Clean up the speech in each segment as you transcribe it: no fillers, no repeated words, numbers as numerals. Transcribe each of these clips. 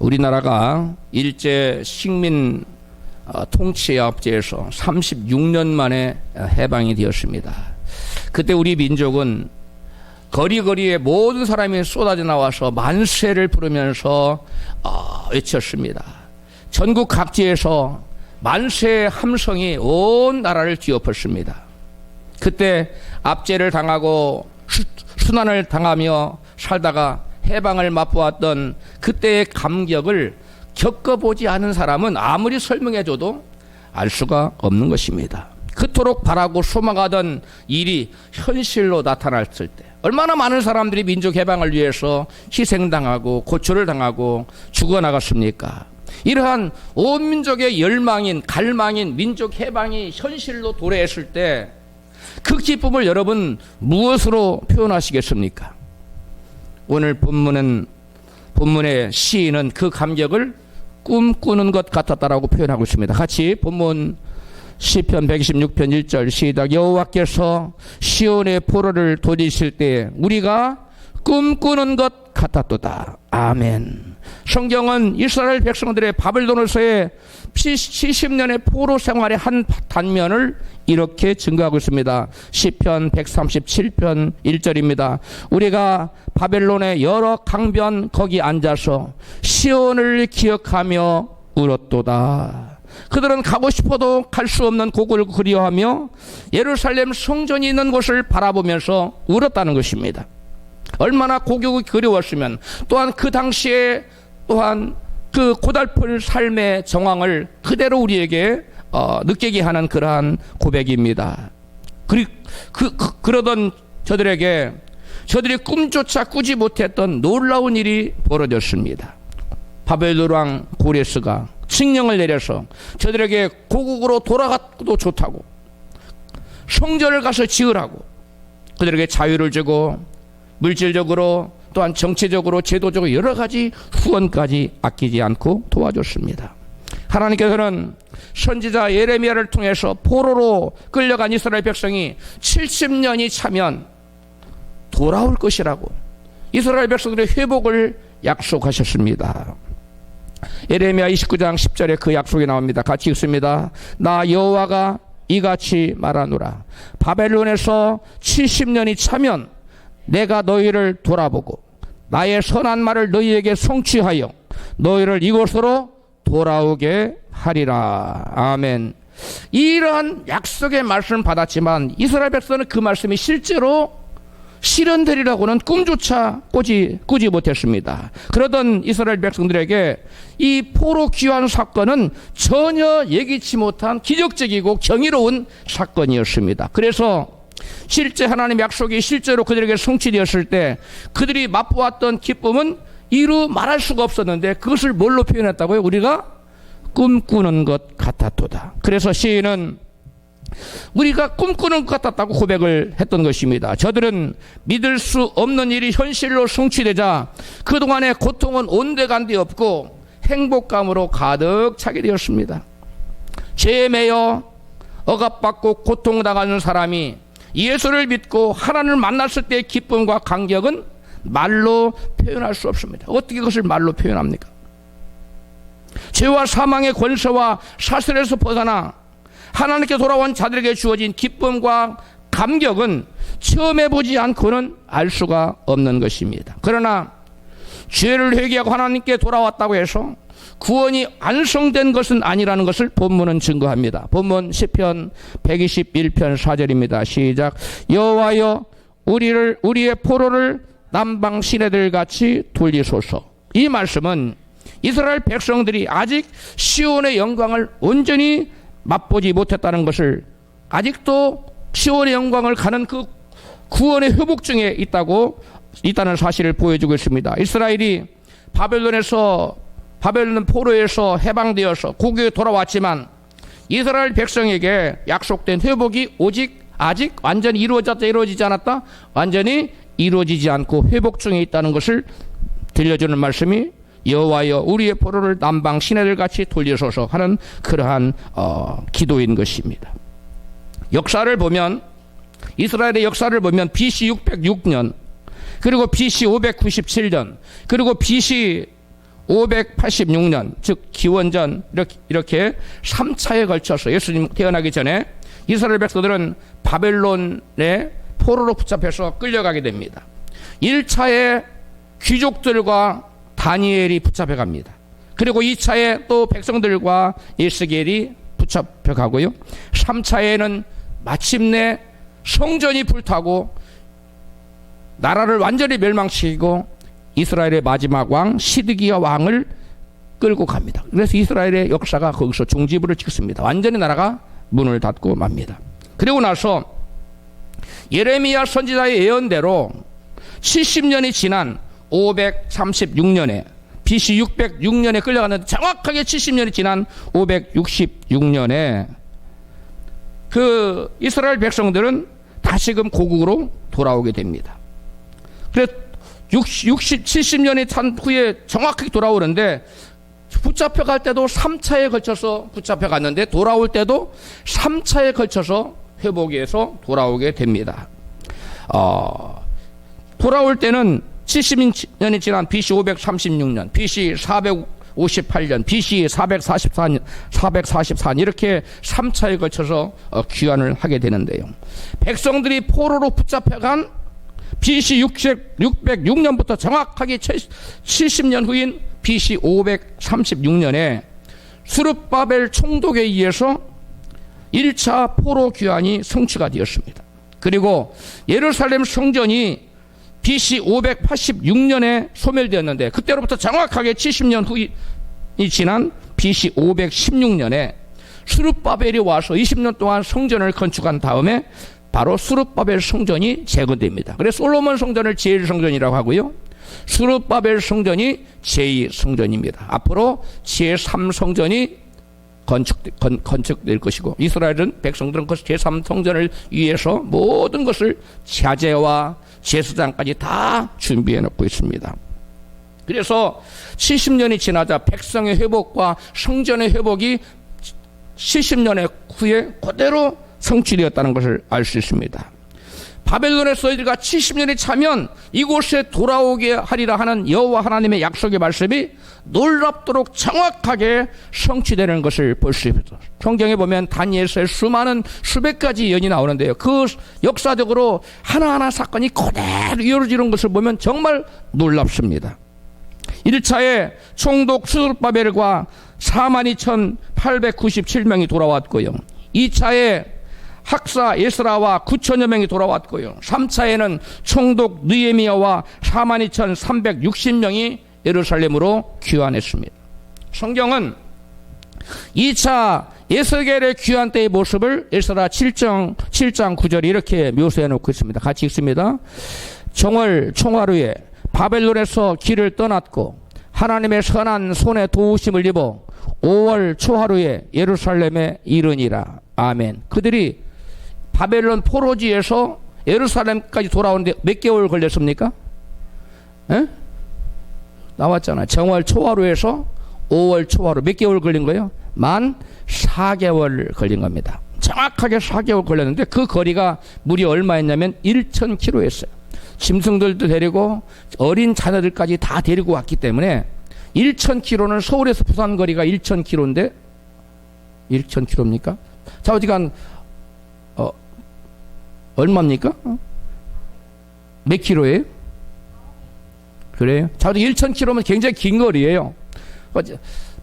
우리나라가 일제 식민 통치의 압제에서 36년 만에 해방이 되었습니다. 그때 우리 민족은 거리거리에 모든 사람이 쏟아져 나와서 만세를 부르면서 외쳤습니다. 전국 각지에서 만세의 함성이 온 나라를 뒤엎었습니다. 그때 압제를 당하고 순환을 당하며 살다가 해방을 맛보았던 그때의 감격을 겪어보지 않은 사람은 아무리 설명해줘도 알 수가 없는 것입니다. 그토록 바라고 소망하던 일이 현실로 나타났을 때 얼마나 많은 사람들이 민족 해방을 위해서 희생당하고 고초를 당하고 죽어나갔습니까? 이러한 온 민족의 열망인 갈망인 민족 해방이 현실로 도래했을 때 그 기쁨을 여러분 무엇으로 표현하시겠습니까? 오늘 본문의 시인은 그 감격을 꿈꾸는 것 같았다라고 표현하고 있습니다. 같이 본문 시편 126편 1절 시작. 여호와께서 시온의 포로를 돌리실 때 우리가 꿈꾸는 것 같았도다. 아멘. 성경은 이스라엘 백성들의 바벨론에서의 70년의 포로 생활의 한 단면을 이렇게 증거하고 있습니다. 시편 137편 1절입니다. 우리가 바벨론의 여러 강변 거기 앉아서 시온을 기억하며 울었도다. 그들은 가고 싶어도 갈 수 없는 곳을 그리워하며 예루살렘 성전이 있는 곳을 바라보면서 울었다는 것입니다. 얼마나 고국이 그리웠으면 또한 그 당시에 또한 그 고달픈 삶의 정황을 그대로 우리에게 느끼게 하는 그러한 고백입니다. 그러던 저들에게 저들이 꿈조차 꾸지 못했던 놀라운 일이 벌어졌습니다. 바벨론 왕 고레스가 칙령을 내려서 저들에게 고국으로 돌아가도 좋다고 성전을 가서 지으라고 그들에게 자유를 주고 물질적으로 또한 정치적으로 제도적으로 여러 가지 후원까지 아끼지 않고 도와줬습니다. 하나님께서는 선지자 예레미야를 통해서 포로로 끌려간 이스라엘 백성이 70년이 차면 돌아올 것이라고 이스라엘 백성들의 회복을 약속하셨습니다. 예레미야 29장 10절에 그 약속이 나옵니다. 같이 읽습니다. 나 여호와가 이같이 말하노라. 바벨론에서 70년이 차면 내가 너희를 돌아보고 나의 선한 말을 너희에게 성취하여 너희를 이곳으로 돌아오게 하리라. 아멘. 이러한 약속의 말씀을 받았지만 이스라엘 백성은 그 말씀이 실제로 실현되리라고는 꿈조차 꾸지 못했습니다. 그러던 이스라엘 백성들에게 이 포로 귀환 사건은 전혀 예기치 못한 기적적이고 경이로운 사건이었습니다. 그래서 실제 하나님의 약속이 실제로 그들에게 성취되었을 때 그들이 맛보았던 기쁨은 이루 말할 수가 없었는데 그것을 뭘로 표현했다고요? 우리가 꿈꾸는 것 같았도다. 그래서 시인은 우리가 꿈꾸는 것 같았다고 고백을 했던 것입니다. 저들은 믿을 수 없는 일이 현실로 성취되자 그동안의 고통은 온데간데 없고 행복감으로 가득 차게 되었습니다. 죄에 매여 억압받고 고통당하는 사람이 예수를 믿고 하나님을 만났을 때의 기쁨과 감격은 말로 표현할 수 없습니다. 어떻게 그것을 말로 표현합니까? 죄와 사망의 권세와 사슬에서 벗어나 하나님께 돌아온 자들에게 주어진 기쁨과 감격은 처음 해보지 않고는 알 수가 없는 것입니다. 그러나 죄를 회개하고 하나님께 돌아왔다고 해서 구원이 완성된 것은 아니라는 것을 본문은 증거합니다. 본문 시편 121편 4절입니다. 시작. 여호와여 우리의 포로를 남방 시내들 같이 돌리소서. 이 말씀은 이스라엘 백성들이 아직 시온의 영광을 온전히 맛보지 못했다는 것을 아직도 시온의 영광을 가는 그 구원의 회복 중에 있다는 사실을 보여주고 있습니다. 이스라엘이 바벨론 포로에서 해방되어서 고국에 돌아왔지만 이스라엘 백성에게 약속된 회복이 아직 완전히 이루어지지 않았다. 완전히 이루어지지 않고 회복 중에 있다는 것을 들려주는 말씀이 여호와여 우리의 포로를 남방 시내들 같이 돌리소서 하는 그러한 기도인 것입니다. 역사를 보면 이스라엘의 역사를 보면 BC 606년 그리고 BC 597년 그리고 BC 586년, 즉 기원전 이렇게 3차에 걸쳐서 예수님 태어나기 전에 이스라엘 백성들은 바벨론의 포로로 붙잡혀서 끌려가게 됩니다. 1차에 귀족들과 다니엘이 붙잡혀갑니다. 그리고 2차에 또 백성들과 에스겔이 붙잡혀가고요. 3차에는 마침내 성전이 불타고 나라를 완전히 멸망시키고 이스라엘의 마지막 왕 시드기야 왕을 끌고 갑니다. 그래서 이스라엘의 역사가 거기서 종지부를 찍습니다. 완전히 나라가 문을 닫고 맙니다. 그리고 나서 예레미야 선지자의 예언대로 70년이 지난 536년에 BC 606년에 끌려갔는데 정확하게 70년이 지난 566년에 그 이스라엘 백성들은 다시금 고국으로 돌아오게 됩니다. 그래서 70년이 찬 후에 정확하게 돌아오는데 붙잡혀갈 때도 3차에 걸쳐서 붙잡혀갔는데 돌아올 때도 3차에 걸쳐서 회복해서 돌아오게 됩니다. 돌아올 때는 70년이 지난 BC 536년, BC 458년, BC 444년 이렇게 3차에 걸쳐서 귀환을 하게 되는데요. 백성들이 포로로 붙잡혀간 BC 606년부터 정확하게 70년 후인 BC 536년에 스룹바벨 총독에 의해서 1차 포로 귀환이 성취가 되었습니다. 그리고 예루살렘 성전이 BC 586년에 소멸되었는데 그때로부터 정확하게 70년 후이 지난 BC 516년에 스룹바벨이 와서 20년 동안 성전을 건축한 다음에 바로 스룹바벨 성전이 재건됩니다. 그래서 솔로몬 성전을 제1성전이라고 하고요. 스룹바벨 성전이 제2성전입니다. 앞으로 제3성전이 건축될 것이고 이스라엘은 백성들은 그 제3성전을 위해서 모든 것을 자재와 제사장까지 다 준비해 놓고 있습니다. 그래서 70년이 지나자 백성의 회복과 성전의 회복이 70년의 후에 그대로 성취되었다는 것을 알 수 있습니다. 바벨론에서 이들과 70년이 차면 이곳에 돌아오게 하리라 하는 여호와 하나님의 약속의 말씀이 놀랍도록 정확하게 성취되는 것을 볼 수 있습니다. 성경에 보면 다니엘서의 수많은 수백 가지 예언이 나오는데요. 그 역사적으로 하나하나 사건이 그대로 이루어지는 것을 보면 정말 놀랍습니다. 1차에 총독 스룹바벨과 42,897명이 돌아왔고요. 2차에 학사 에스라와 9천여 명이 돌아왔고요. 3차에는 총독 느헤미야와 42,360명이 예루살렘으로 귀환했습니다. 성경은 2차 에스겔의 귀환 때의 모습을 에스라 7장 9절에 이렇게 묘사해 놓고 있습니다. 같이 읽습니다. 정월 총하루에 바벨론에서 길을 떠났고 하나님의 선한 손에 도우심을 입어 5월 초하루에 예루살렘에 이르니라. 아멘. 그들이 바벨론 포로지에서 예루살렘까지 돌아오는데 몇 개월 걸렸습니까? 에? 나왔잖아요. 정월 초하루에서 5월 초하루 몇 개월 걸린 거예요? 만 4개월 걸린 겁니다. 정확하게 4개월 걸렸는데 그 거리가 무려 얼마였냐면 1,000km였어요. 짐승들도 데리고 어린 자녀들까지 다 데리고 왔기 때문에 1,000km는 서울에서 부산 거리가 1,000km인데 1,000km입니까? 자, 어디간 얼마입니까? 몇 킬로예요? 그래요? 자, 1,000km면 굉장히 긴 거리예요.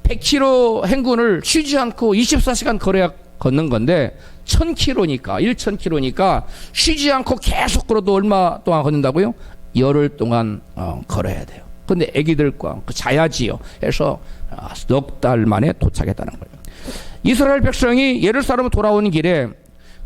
100km 행군을 쉬지 않고 24시간 걸어야 걷는 건데 1,000km니까 1,000km니까 쉬지 않고 계속 걸어도 얼마 동안 걷는다고요? 열흘 동안 걸어야 돼요. 근데 애기들과 자야지요 해서 넉 달 만에 도착했다는 거예요. 이스라엘 백성이 예루살렘으로 돌아오는 길에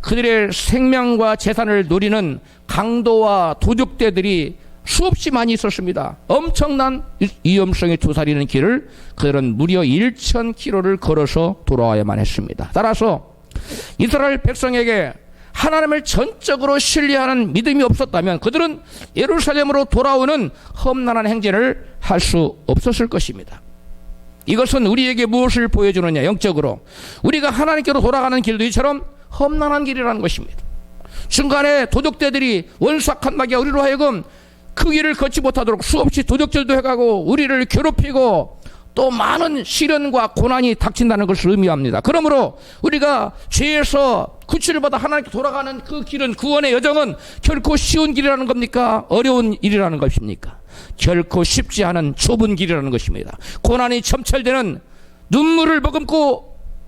그들의 생명과 재산을 노리는 강도와 도둑대들이 수없이 많이 있었습니다. 엄청난 위험성이 도사리는 길을 그들은 무려 1,000km를 걸어서 돌아와야만 했습니다. 따라서 이스라엘 백성에게 하나님을 전적으로 신뢰하는 믿음이 없었다면 그들은 예루살렘으로 돌아오는 험난한 행진을 할 수 없었을 것입니다. 이것은 우리에게 무엇을 보여주느냐? 영적으로 우리가 하나님께로 돌아가는 길도 이처럼 험난한 길이라는 것입니다. 중간에 도둑대들이 원수악한 마귀가 우리로 하여금 그 길을 걷지 못하도록 수없이 도둑질도 해가고 우리를 괴롭히고 또 많은 시련과 고난이 닥친다는 것을 의미합니다. 그러므로 우리가 죄에서 구출을 받아 하나님께 돌아가는 그 길은, 구원의 여정은 결코 쉬운 길이라는 겁니까? 어려운 일이라는 것입니까? 결코 쉽지 않은 좁은 길이라는 것입니다. 고난이 점철되는, 눈물을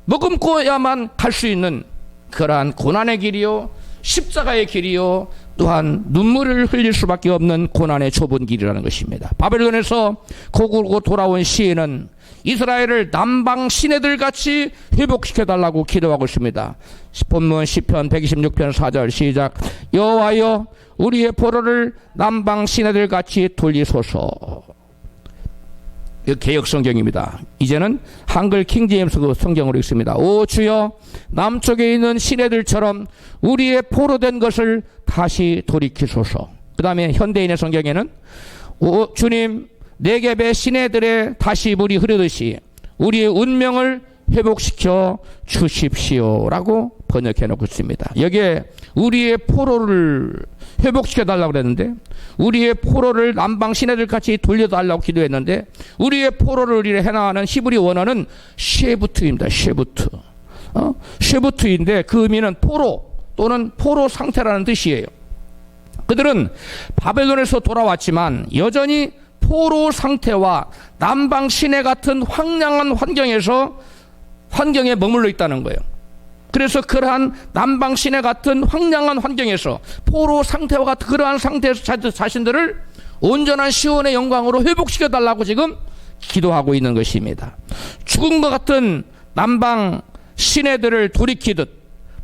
머금고야만 갈 수 있는 그러한 고난의 길이요, 십자가의 길이요, 또한 눈물을 흘릴 수밖에 없는 고난의 좁은 길이라는 것입니다. 바벨론에서 고국으로 돌아온 시인은 이스라엘을 남방 시내들 같이 회복시켜달라고 기도하고 있습니다. 본문 시편 126편 4절 시작. 여호와여 우리의 포로를 남방 시내들 같이 돌리소서. 개역 성경입니다. 이제는 한글 킹제임스 성경으로 읽습니다. 오 주여 남쪽에 있는 시내들처럼 우리의 포로된 것을 다시 돌이키소서. 그 다음에 현대인의 성경에는 오 주님 네겝의 시내들에 다시 물이 흐르듯이 우리의 운명을 회복시켜 주십시오 라고 번역해 놓고 있습니다. 여기에 우리의 포로를 회복시켜 달라고 그랬는데, 우리의 포로를 남방 시내들같이 돌려달라고 기도했는데, 우리의 포로를 해나가는 히브리 원어는 쉐부트입니다. 쉐부트. 쉐부트인데 그 의미는 포로 또는 포로 상태라는 뜻이에요. 그들은 바벨론에서 돌아왔지만 여전히 포로 상태와 남방 시내 같은 황량한 환경에 머물러 있다는 거예요. 그래서 그러한 남방 시내 같은 황량한 환경에서 포로 상태와 같은 그러한 상태에서 자신들을 온전한 시온의 영광으로 회복시켜 달라고 지금 기도하고 있는 것입니다. 죽은 것 같은 남방 시내들을 돌이키듯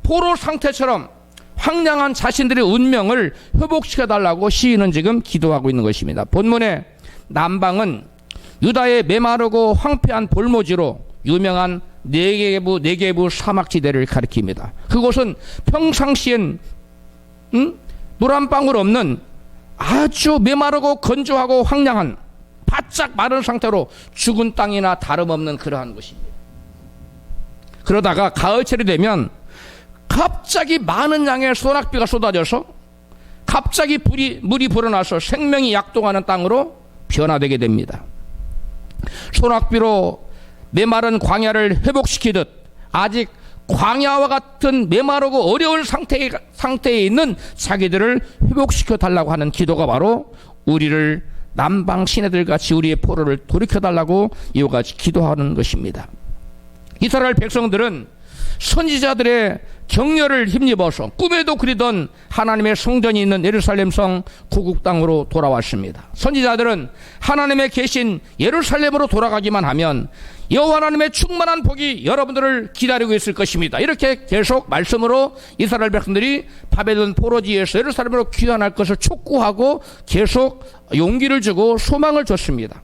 포로 상태처럼 황량한 자신들의 운명을 회복시켜 달라고 시인은 지금 기도하고 있는 것입니다. 본문의 남방은 유다의 메마르고 황폐한 볼모지로 유명한 네게부 사막지대를 가리킵니다. 그곳은 평상시엔 물 한 방울 없는 아주 메마르고 건조하고 황량한 바짝 마른 상태로 죽은 땅이나 다름없는 그러한 곳입니다. 그러다가 가을철이 되면 갑자기 많은 양의 소낙비가 쏟아져서 갑자기 물이 불어나서 생명이 약동하는 땅으로 변화되게 됩니다. 소낙비로 메마른 광야를 회복시키듯 아직 광야와 같은 메마르고 어려운 상태에 있는 자기들을 회복시켜 달라고 하는 기도가 바로 우리를 남방 시내들 같이 우리의 포로를 돌이켜 달라고 이와 같이 기도하는 것입니다. 이스라엘 백성들은 선지자들의 격려를 힘입어서 꿈에도 그리던 하나님의 성전이 있는 예루살렘 성 고국 땅으로 돌아왔습니다. 선지자들은 하나님의 계신 예루살렘으로 돌아가기만 하면 여호와 하나님의 충만한 복이 여러분들을 기다리고 있을 것입니다. 이렇게 계속 말씀으로 이스라엘 백성들이 바벨론 포로지에서 예루살렘으로 귀환할 것을 촉구하고 계속 용기를 주고 소망을 줬습니다.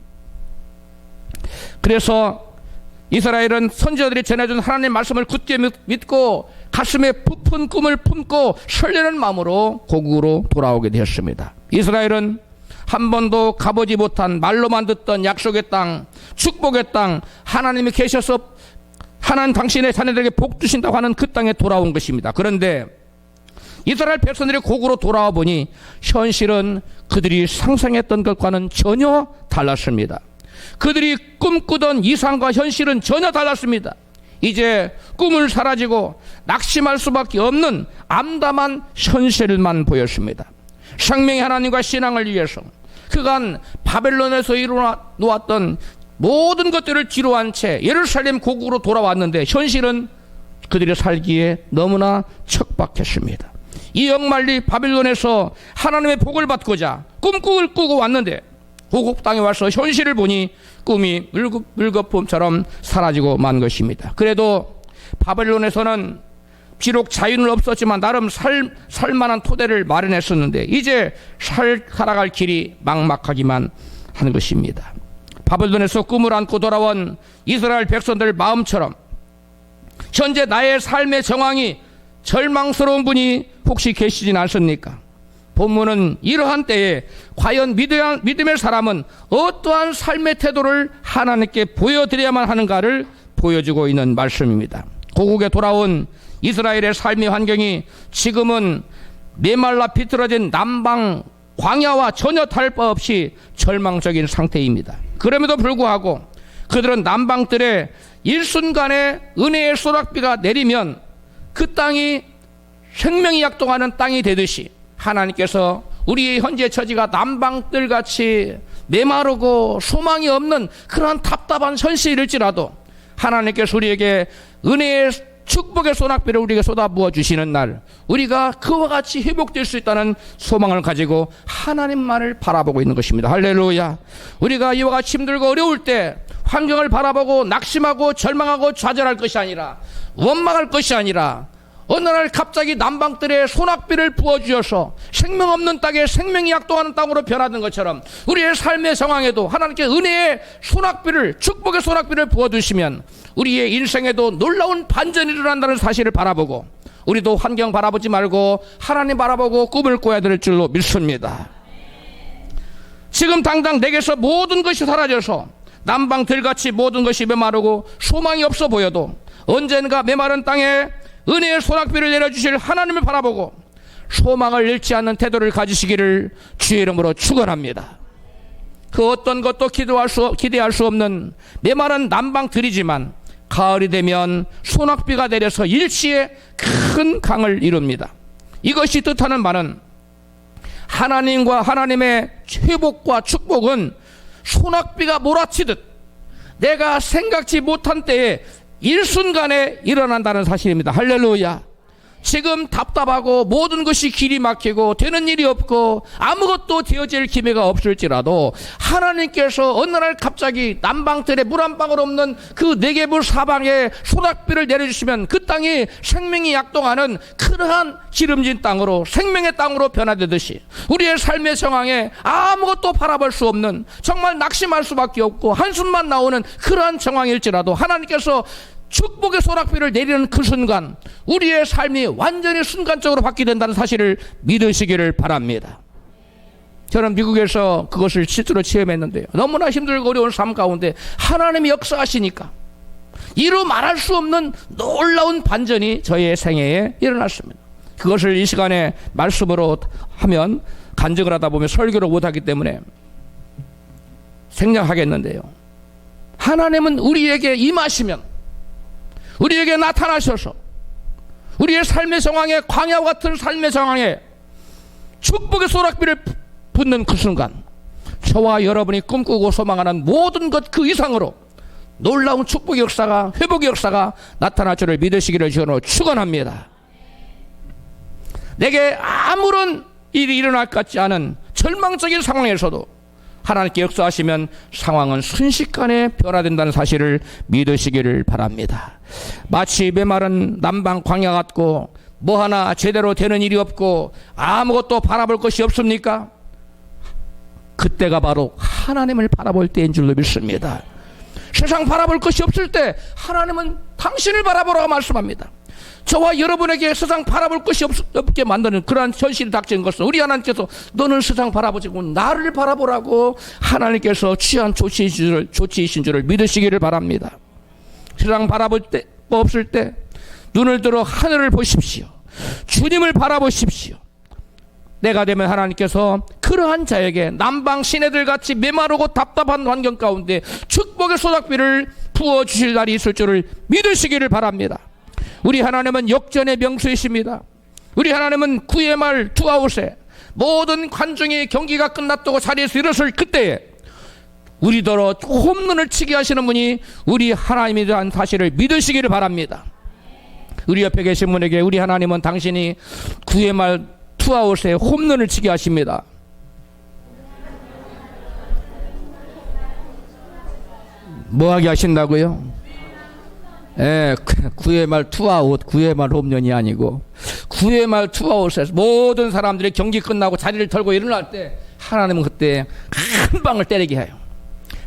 그래서 이스라엘은 선지자들이 전해준 하나님의 말씀을 굳게 믿고 가슴에 부푼 꿈을 품고 설레는 마음으로 고국으로 돌아오게 되었습니다. 이스라엘은 한 번도 가보지 못한 말로만 듣던 약속의 땅, 축복의 땅, 하나님이 계셔서 하나님 당신의 자녀들에게 복 주신다고 하는 그 땅에 돌아온 것입니다. 그런데 이스라엘 백성들이 고국으로 돌아와 보니 현실은 그들이 상상했던 것과는 전혀 달랐습니다. 그들이 꿈꾸던 이상과 현실은 전혀 달랐습니다. 이제 꿈을 사라지고 낙심할 수밖에 없는 암담한 현실만 보였습니다. 생명의 하나님과 신앙을 위해서 그간 바벨론에서 이루어놓았던 모든 것들을 뒤로한 채 예루살렘 고국으로 돌아왔는데 현실은 그들이 살기에 너무나 척박했습니다. 이 역말리 바벨론에서 하나님의 복을 받고자 꿈을 꾸고 왔는데 고국 땅에 와서 현실을 보니 꿈이 물거품처럼 사라지고 만 것입니다. 그래도 바벨론에서는 비록 자유는 없었지만 나름 살만한 토대를 마련했었는데 이제 살아갈 길이 막막하기만 하는 것입니다. 바벨론에서 꿈을 안고 돌아온 이스라엘 백성들 마음처럼 현재 나의 삶의 정황이 절망스러운 분이 혹시 계시진 않습니까? 본문은 이러한 때에 과연 믿음의 사람은 어떠한 삶의 태도를 하나님께 보여드려야만 하는가를 보여주고 있는 말씀입니다. 고국에 돌아온 이스라엘의 삶의 환경이 지금은 메말라 비틀어진 남방 광야와 전혀 다를 바 없이 절망적인 상태입니다. 그럼에도 불구하고 그들은 남방들의 일순간에 은혜의 소낙비가 내리면 그 땅이 생명이 약동하는 땅이 되듯이 하나님께서 우리의 현재 처지가 남방들같이 메마르고 소망이 없는 그러한 답답한 현실일지라도 하나님께서 우리에게 은혜의 축복의 소낙비를 우리에게 쏟아부어 주시는 날, 우리가 그와 같이 회복될 수 있다는 소망을 가지고 하나님만을 바라보고 있는 것입니다. 할렐루야. 우리가 이와 같이 힘들고 어려울 때 환경을 바라보고 낙심하고 절망하고 좌절할 것이 아니라, 원망할 것이 아니라, 어느 날 갑자기 남방들의 소낙비를 부어주셔서 생명 없는 땅에 생명이 약동하는 땅으로 변하는 것처럼 우리의 삶의 상황에도 하나님께 은혜의 소낙비를, 축복의 소낙비를 부어주시면 우리의 인생에도 놀라운 반전이 일어난다는 사실을 바라보고, 우리도 환경 바라보지 말고 하나님 바라보고 꿈을 꿔야 될 줄로 믿습니다. 지금 당장 내게서 모든 것이 사라져서 남방들같이 모든 것이 메마르고 소망이 없어 보여도 언젠가 메마른 땅에 은혜의 소낙비를 내려주실 하나님을 바라보고 소망을 잃지 않는 태도를 가지시기를 주의 이름으로 축원합니다. 그 어떤 것도 기대할 수 없는 메마른 남방들이지만 가을이 되면 소낙비가 내려서 일시에 큰 강을 이룹니다. 이것이 뜻하는 바는 하나님과 하나님의 회복과 축복은 소낙비가 몰아치듯 내가 생각지 못한 때에 일순간에 일어난다는 사실입니다. 할렐루야. 지금 답답하고 모든 것이 길이 막히고 되는 일이 없고 아무것도 되어질 기회가 없을지라도 하나님께서 어느 날 갑자기 남방들에 물 한 방울 없는 그 네개불 사방에 소낙비를 내려주시면 그 땅이 생명이 약동하는 그러한 기름진 땅으로, 생명의 땅으로 변화되듯이 우리의 삶의 상황에 아무것도 바라볼 수 없는, 정말 낙심할 수밖에 없고 한숨만 나오는 그러한 상황일지라도 하나님께서 축복의 소낙비를 내리는 그 순간 우리의 삶이 완전히 순간적으로 바뀌게 된다는 사실을 믿으시기를 바랍니다. 저는 미국에서 그것을 실제로 체험했는데요, 너무나 힘들고 어려운 삶 가운데 하나님이 역사하시니까 이루 말할 수 없는 놀라운 반전이 저의 생애에 일어났습니다. 그것을 이 시간에 말씀으로 하면, 간증을 하다 보면 설교를 못하기 때문에 생략하겠는데요, 하나님은 우리에게 임하시면, 우리에게 나타나셔서 우리의 삶의 상황에, 광야와 같은 삶의 상황에 축복의 소낙비를 붓는 그 순간 저와 여러분이 꿈꾸고 소망하는 모든 것 그 이상으로 놀라운 축복의 역사가, 회복의 역사가 나타날 줄을 믿으시기를 주로 축원합니다. 내게 아무런 일이 일어날 것 같지 않은 절망적인 상황에서도 하나님께 역사하시면 상황은 순식간에 변화된다는 사실을 믿으시기를 바랍니다. 마치 메마른 남방 광야 같고 뭐 하나 제대로 되는 일이 없고 아무것도 바라볼 것이 없습니까? 그때가 바로 하나님을 바라볼 때인 줄로 믿습니다. 세상 바라볼 것이 없을 때 하나님은 당신을 바라보라고 말씀합니다. 저와 여러분에게 세상 바라볼 것이 없게 만드는 그러한 현실이 닥치는 것은 우리 하나님께서 너는 세상 바라보지 말고 나를 바라보라고 하나님께서 취한 조치이신 줄을 믿으시기를 바랍니다. 세상 바라볼 때 없을 때 눈을 들어 하늘을 보십시오. 주님을 바라보십시오. 내가 되면 하나님께서 그러한 자에게 남방 시내들같이 메마르고 답답한 환경 가운데 축복의 소낙비를 부어주실 날이 있을 줄을 믿으시기를 바랍니다. 우리 하나님은 역전의 명수이십니다. 우리 하나님은 구의 말 투아웃에 모든 관중이 경기가 끝났다고 자리에서 일어설 그때에 우리더러 홈런을 치게 하시는 분이 우리 하나님이라는 사실을 믿으시기를 바랍니다. 우리 옆에 계신 분에게 우리 하나님은 당신이 구의 말 투아웃에 홈런을 치게 하십니다. 뭐하게 하신다고요? 예, 9회 말 투아웃, 9회 말 홈런이 아니고 9회 말 투아웃에서 모든 사람들이 경기 끝나고 자리를 털고 일어날 때 하나님은 그때 한 방을 때리게 해요.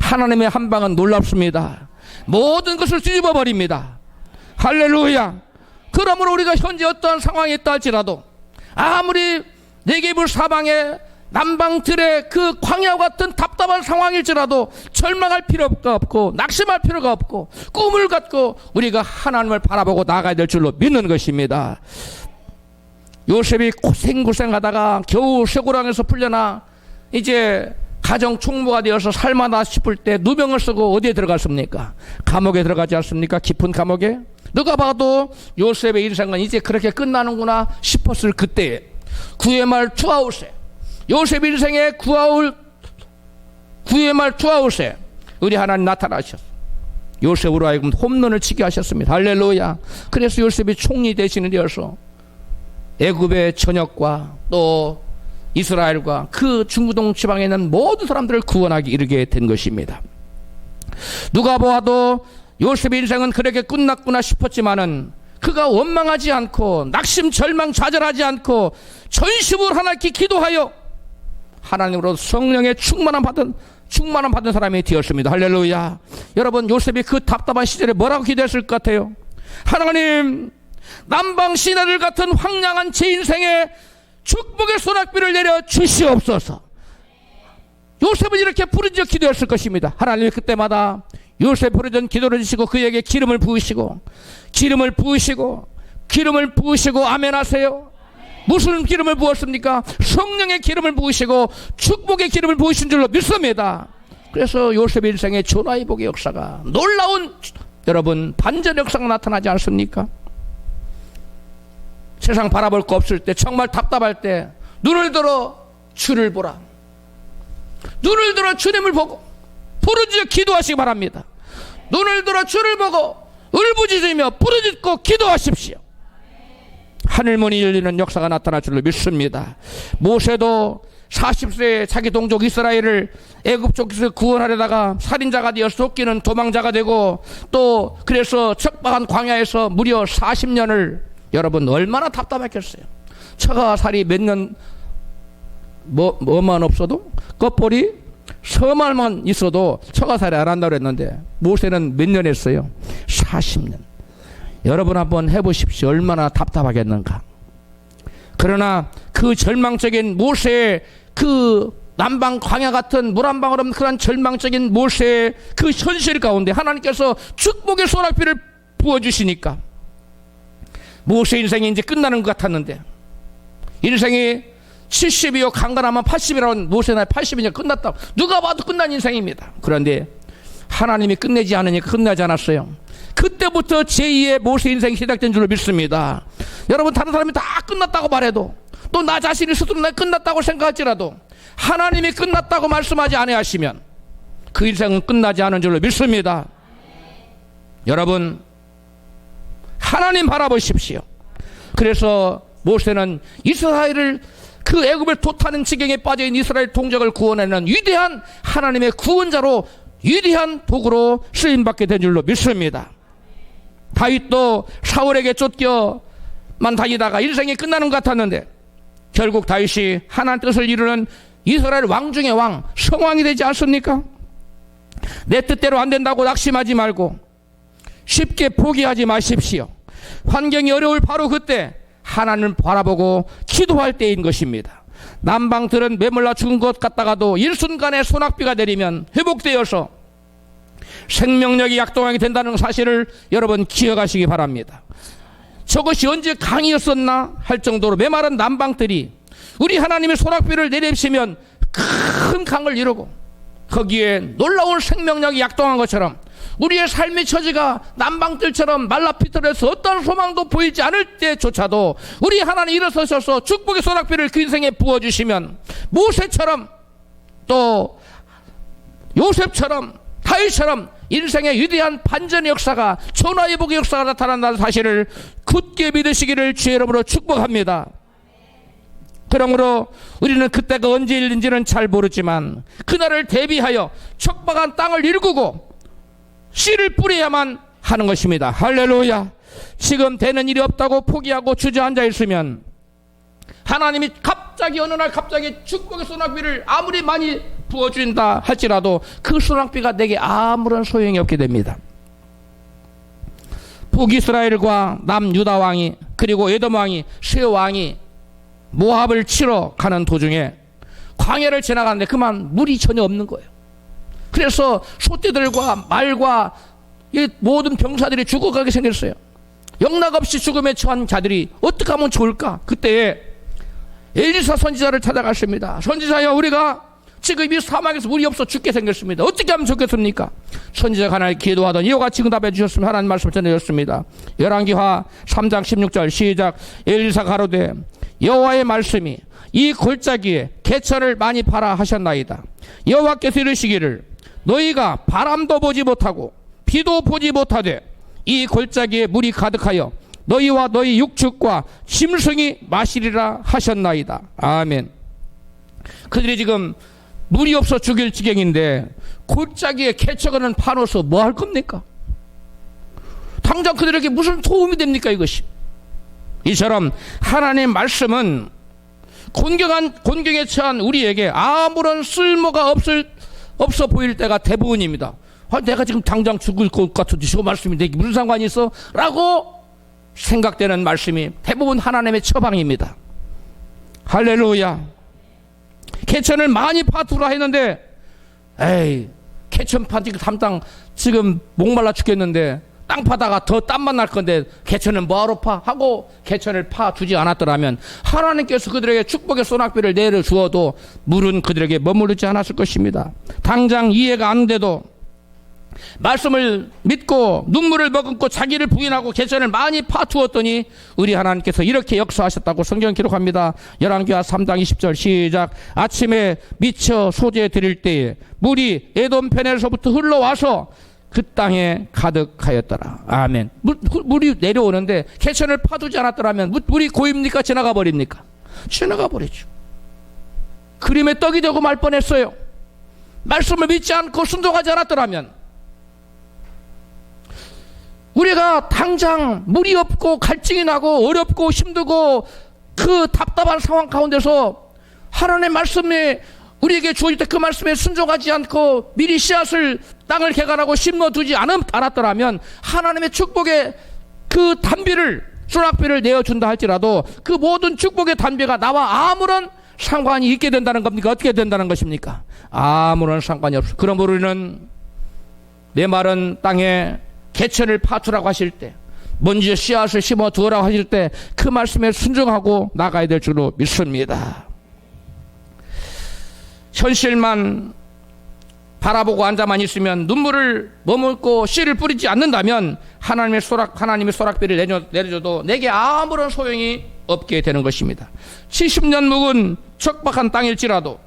하나님의 한 방은 놀랍습니다. 모든 것을 뒤집어 버립니다. 할렐루야. 그러므로 우리가 현재 어떠한 상황에 있다 할지라도 아무리 네개불 사방에 남방들의 그 광야 같은 답답한 상황일지라도 절망할 필요가 없고 낙심할 필요가 없고 꿈을 갖고 우리가 하나님을 바라보고 나아가야 될 줄로 믿는 것입니다. 요셉이 고생하다가 겨우 쇠고랑에서 풀려나 이제 가정 총무가 되어서 살만하다 싶을 때 누명을 쓰고 어디에 들어갔습니까? 감옥에 들어가지 않습니까? 깊은 감옥에. 누가 봐도 요셉의 인생은 이제 그렇게 끝나는구나 싶었을 그때에 구의 말 투아웃에 요셉 인생의 구의 말 투아웃에 우리 하나님 나타나셨어. 요셉으로 하여금 홈런을 치게 하셨습니다. 할렐루야. 그래서 요셉이 총리 대신이 되어서 애굽의 전역과 또 이스라엘과 그 중부동 지방에 있는 모든 사람들을 구원하기 이르게 된 것입니다. 누가 보아도 요셉의 인생은 그렇게 끝났구나 싶었지만은 그가 원망하지 않고 낙심 절망 좌절하지 않고 전심으로 하나님께 기도하여 하나님으로 성령의 충만함 받은 사람이 되었습니다. 할렐루야. 여러분, 요셉이 그 답답한 시절에 뭐라고 기도했을 것 같아요? 하나님, 남방 시내들 같은 황량한 제 인생에 축복의 소낙비를 내려 주시옵소서. 요셉은 이렇게 부르짖어 기도했을 것입니다. 하나님이 그때마다 요셉 부르짖은 기도를 주시고 그에게 기름을 부으시고 아멘 하세요. 무슨 기름을 부었습니까? 성령의 기름을 부으시고 축복의 기름을 부으신 줄로 믿습니다. 그래서 요셉의 일생의 전화의 복의 역사가 놀라운 여러분 반전 역사가 나타나지 않습니까? 세상 바라볼 거 없을 때 정말 답답할 때 눈을 들어 주를 보라. 눈을 들어 주님을 보고 부르짖어 기도하시기 바랍니다. 눈을 들어 주를 보고 울부짖으며 부르짖고 기도하십시오. 하늘문이 열리는 역사가 나타날 줄로 믿습니다. 모세도 40세에 자기 동족 이스라엘을 애굽 쪽에서 구원하려다가 살인자가 되어서 쫓기는 도망자가 되고 또 그래서 척박한 광야에서 무려 40년을 여러분 얼마나 답답했겠어요. 처가살이 몇 년 뭐만 없어도 껍벌이 서말만 있어도 처가살이 안 한다고 했는데 모세는 몇 년 했어요? 40년. 여러분 한번 해보십시오. 얼마나 답답하겠는가. 그러나 그 절망적인 모세의 그 남방 광야 같은 물 한 방울 없는 그런 절망적인 모세의 그 현실 가운데 하나님께서 축복의 소낙비를 부어주시니까 모세 인생이 이제 끝나는 것 같았는데 인생이 70이요 강건하면 80이라고 모세 나이 80이니까 끝났다고 누가 봐도 끝난 인생입니다. 그런데 하나님이 끝내지 않으니까 끝나지 않았어요. 그때부터 제2의 모세 인생이 시작된 줄로 믿습니다. 여러분 다른 사람이 다 끝났다고 말해도 또 나 자신이 스스로 나 끝났다고 생각할지라도 하나님이 끝났다고 말씀하지 아니하시면 그 인생은 끝나지 않은 줄로 믿습니다. 여러분 하나님 바라보십시오. 그래서 모세는 이스라엘을 그 애굽을 도타는 지경에 빠져있는 이스라엘 동족을 구원하는 위대한 하나님의 구원자로 위대한 도구로 쓰임받게 된 줄로 믿습니다. 다윗도 사울에게 쫓겨만 다니다가 인생이 끝나는 것 같았는데 결국 다윗이 하나님 뜻을 이루는 이스라엘 왕 중의 왕, 성왕이 되지 않습니까? 내 뜻대로 안 된다고 낙심하지 말고 쉽게 포기하지 마십시오. 환경이 어려울 바로 그때 하나님을 바라보고 기도할 때인 것입니다. 남방들은 메몰라 죽은 것 같다가도 일순간에 소낙비가 내리면 회복되어서 생명력이 약동하게 된다는 사실을 여러분 기억하시기 바랍니다. 저것이 언제 강이었었나 할 정도로 메마른 남방들이 우리 하나님의 소낙비를 내리시면 큰 강을 이루고 거기에 놀라운 생명력이 약동한 것처럼 우리의 삶의 처지가 남방들처럼 말라피틀에서 어떤 소망도 보이지 않을 때조차도 우리 하나님 일어서셔서 축복의 소낙비를 그 인생에 부어주시면 모세처럼 또 요셉처럼 다윗처럼 인생의 위대한 반전의 역사가 전화의 복의 역사가 나타난다는 사실을 굳게 믿으시기를 주의 이름으로 축복합니다. 그러므로 우리는 그때가 언제일는지는 잘 모르지만 그날을 대비하여 척박한 땅을 일구고 씨를 뿌려야만 하는 것입니다. 할렐루야. 지금 되는 일이 없다고 포기하고 주저앉아 있으면 하나님이 갑자기 어느 날 갑자기 축복의 소낙비를 아무리 많이 부어준다 할지라도 그 소낙비가 내게 아무런 소용이 없게 됩니다. 북이스라엘과 남유다 왕이 그리고 에돔 왕이 세 왕이 모압을 치러 가는 도중에 광야를 지나가는데 그만 물이 전혀 없는 거예요. 그래서 소떼들과 말과 이 모든 병사들이 죽어가게 생겼어요. 영락없이 죽음에 처한 자들이 어떻게 하면 좋을까? 그때에 엘리사 선지자를 찾아갔습니다. 선지자여, 우리가 지금 이 사막에서 물이 없어 죽게 생겼습니다. 어떻게 하면 좋겠습니까? 선지자가 하나님 기도하던 이와 같이 응답해 주셨으면 하나님 말씀 전해줬습니다. 열왕기하 3장 16절 시작. 엘리사가 가로되 여호와의 말씀이 이 골짜기에 개천을 많이 파라 하셨나이다. 여호와께서 이르시기를 너희가 바람도 보지 못하고 비도 보지 못하되 이 골짜기에 물이 가득하여 너희와 너희 육축과 짐승이 마시리라 하셨나이다. 아멘. 그들이 지금 물이 없어 죽일 지경인데 골짜기에 개천을 파놓아서 뭐 할 겁니까? 당장 그들에게 무슨 도움이 됩니까 이것이? 이처럼 하나님의 말씀은 곤경에 처한 우리에게 아무런 쓸모가 없어 보일 때가 대부분입니다. 내가 지금 당장 죽을 것 같은데 저 말씀이 내게 무슨 상관이 있어? 라고 생각되는 말씀이 대부분 하나님의 처방입니다. 할렐루야. 개천을 많이 파두라 했는데 에이 개천 파지 담당 지금 목말라 죽겠는데 땅 파다가 더 땀만 날 건데 개천은 뭐하러 파? 하고 개천을 파두지 않았더라면 하나님께서 그들에게 축복의 소낙비를 내려주어도 물은 그들에게 머무르지 않았을 것입니다. 당장 이해가 안 돼도 말씀을 믿고 눈물을 머금고 자기를 부인하고 개천을 많이 파투었더니 우리 하나님께서 이렇게 역사하셨다고 성경 기록합니다. 열왕기하 3장 20절 시작. 아침에 미쳐 소재 드릴 때에 물이 에돔 편에서부터 흘러와서 그 땅에 가득하였더라. 아멘. 물이 내려오는데 개천을 파두지 않았더라면 물이 고입니까? 지나가 버립니까? 지나가 버리죠. 그림의 떡이 되고 말 뻔했어요. 말씀을 믿지 않고 순종하지 않았더라면 우리가 당장 물이 없고 갈증이 나고 어렵고 힘들고 그 답답한 상황 가운데서 하나님의 말씀에 우리에게 주어질 때 그 말씀에 순종하지 않고 미리 씨앗을 땅을 개간하고 심어두지 않았더라면 하나님의 축복의 그 단비를 소낙비를 내어준다 할지라도 그 모든 축복의 단비가 나와 아무런 상관이 있게 된다는 겁니까? 어떻게 된다는 것입니까? 아무런 상관이 없어. 그러므로 우리는 내 마른 땅에 개천을 파투라고 하실 때 먼저 씨앗을 심어 두어라고 하실 때 그 말씀에 순종하고 나가야 될 줄로 믿습니다. 현실만 바라보고 앉아만 있으면 눈물을 머물고 씨를 뿌리지 않는다면 하나님의 소낙비를 내려줘도 내게 아무런 소용이 없게 되는 것입니다. 70년 묵은 척박한 땅일지라도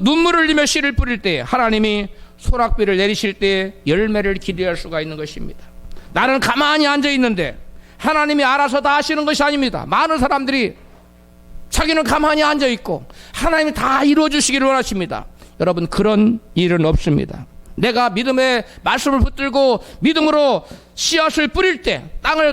눈물을 흘리며 씨를 뿌릴 때 하나님이 소낙비를 내리실 때 열매를 기대할 수가 있는 것입니다. 나는 가만히 앉아 있는데 하나님이 알아서 다 하시는 것이 아닙니다. 많은 사람들이 자기는 가만히 앉아 있고 하나님이 다 이루어 주시기를 원하십니다. 여러분 그런 일은 없습니다. 내가 믿음의 말씀을 붙들고 믿음으로 씨앗을 뿌릴 때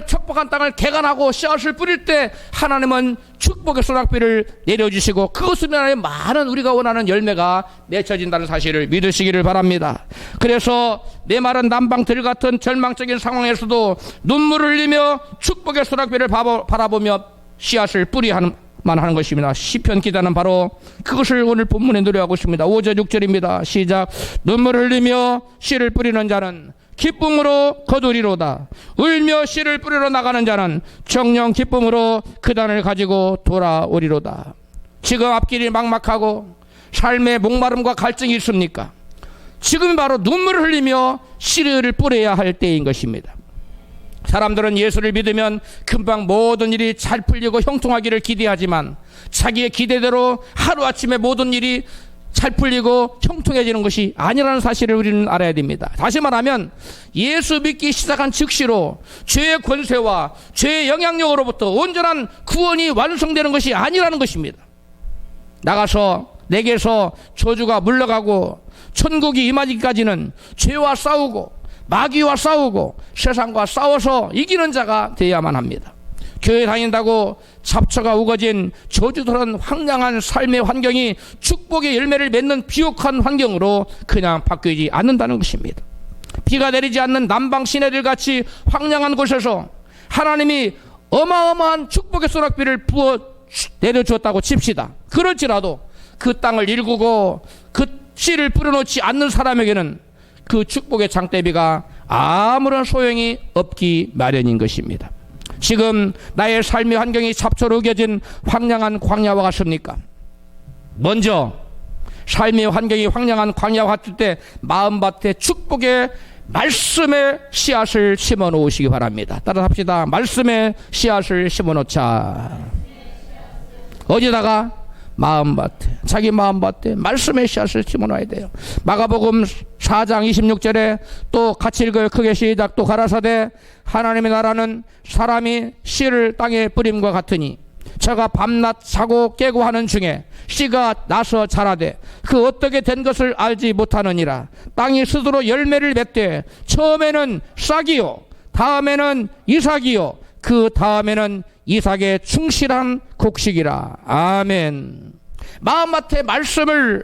척박한 땅을 개간하고 씨앗을 뿌릴 때 하나님은 축복의 소낙비를 내려주시고 그것을 인하여 많은 우리가 원하는 열매가 맺혀진다는 사실을 믿으시기를 바랍니다. 그래서 내 말은 난방들 같은 절망적인 상황에서도 눈물을 흘리며 축복의 소낙비를 바라보며 씨앗을 뿌리만 하는 것입니다. 시편 기자는 바로 그것을 오늘 본문에 노래하고 있습니다. 5절 6절입니다. 시작. 눈물을 흘리며 씨를 뿌리는 자는 기쁨으로 거두리로다. 울며 씨를 뿌리러 나가는 자는 정녕 기쁨으로 그 단을 가지고 돌아오리로다. 지금 앞길이 막막하고 삶의 목마름과 갈증이 있습니까? 지금 바로 눈물을 흘리며 씨를 뿌려야 할 때인 것입니다. 사람들은 예수를 믿으면 금방 모든 일이 잘 풀리고 형통하기를 기대하지만 자기의 기대대로 하루아침에 모든 일이 잘 풀리고 형통해지는 것이 아니라는 사실을 우리는 알아야 됩니다. 다시 말하면 예수 믿기 시작한 즉시로 죄의 권세와 죄의 영향력으로부터 온전한 구원이 완성되는 것이 아니라는 것입니다. 나가서 내게서 저주가 물러가고 천국이 임하기까지는 죄와 싸우고 마귀와 싸우고 세상과 싸워서 이기는 자가 되어야만 합니다. 교회 다닌다고 잡초가 우거진 저주스러운 황량한 삶의 환경이 축복의 열매를 맺는 비옥한 환경으로 그냥 바뀌지 않는다는 것입니다. 비가 내리지 않는 남방 시내들 같이 황량한 곳에서 하나님이 어마어마한 축복의 소낙비를 부어 내려주었다고 칩시다. 그럴지라도 그 땅을 일구고 그 씨를 뿌려놓지 않는 사람에게는 그 축복의 장대비가 아무런 소용이 없기 마련인 것입니다. 지금 나의 삶의 환경이 잡초로 우겨진 황량한 광야와 같습니까? 먼저 삶의 환경이 황량한 광야와 같을 때 마음밭에 축복의 말씀의 씨앗을 심어 놓으시기 바랍니다. 따라 합시다. 말씀의 씨앗을 심어 놓자. 어디다가? 마음밭에, 자기 마음밭에 말씀의 씨앗을 심어 놔야 돼요. 마가복음 4장 26절에 또 같이 읽어요. 크게 시작. 또 가라사대 하나님의 나라는 사람이 씨를 땅에 뿌림과 같으니 저가 밤낮 자고 깨고 하는 중에 씨가 나서 자라되 그 어떻게 된 것을 알지 못하느니라. 땅이 스스로 열매를 맺되 처음에는 싹이요 다음에는 이삭이요 그 다음에는 이삭의 충실한 곡식이라. 아멘. 마음밭에 말씀의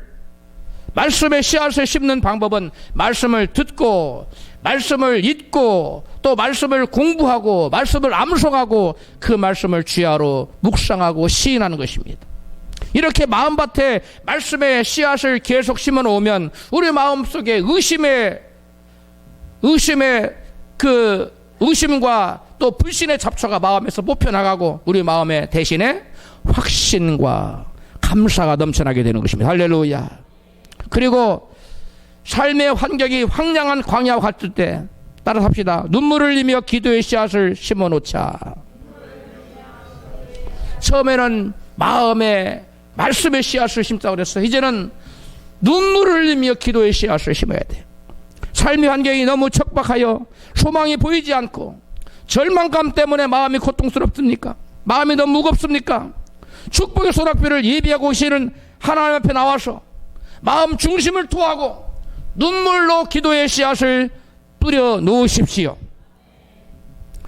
씨앗을 심는 방법은 말씀을 듣고 말씀을 읽고 또 말씀을 공부하고 말씀을 암송하고 그 말씀을 주야로 묵상하고 시인하는 것입니다. 이렇게 마음밭에 말씀의 씨앗을 계속 심어 놓으면 우리 마음속에 의심과 또 불신의 잡초가 마음에서 뽑혀나가고 우리 마음에 대신에 확신과 감사가 넘쳐나게 되는 것입니다. 할렐루야. 그리고 삶의 환경이 황량한 광야와 같을 때 따라 합시다. 눈물을 흘리며 기도의 씨앗을 심어 놓자. 처음에는 마음에 말씀의 씨앗을 심자고 그랬어. 이제는 눈물을 흘리며 기도의 씨앗을 심어야 돼. 삶의 환경이 너무 척박하여 소망이 보이지 않고 절망감 때문에 마음이 고통스럽습니까? 마음이 너무 무겁습니까? 축복의 소낙비를 예비하고 오시는 하나님 앞에 나와서 마음 중심을 토하고 눈물로 기도의 씨앗을 뿌려 놓으십시오.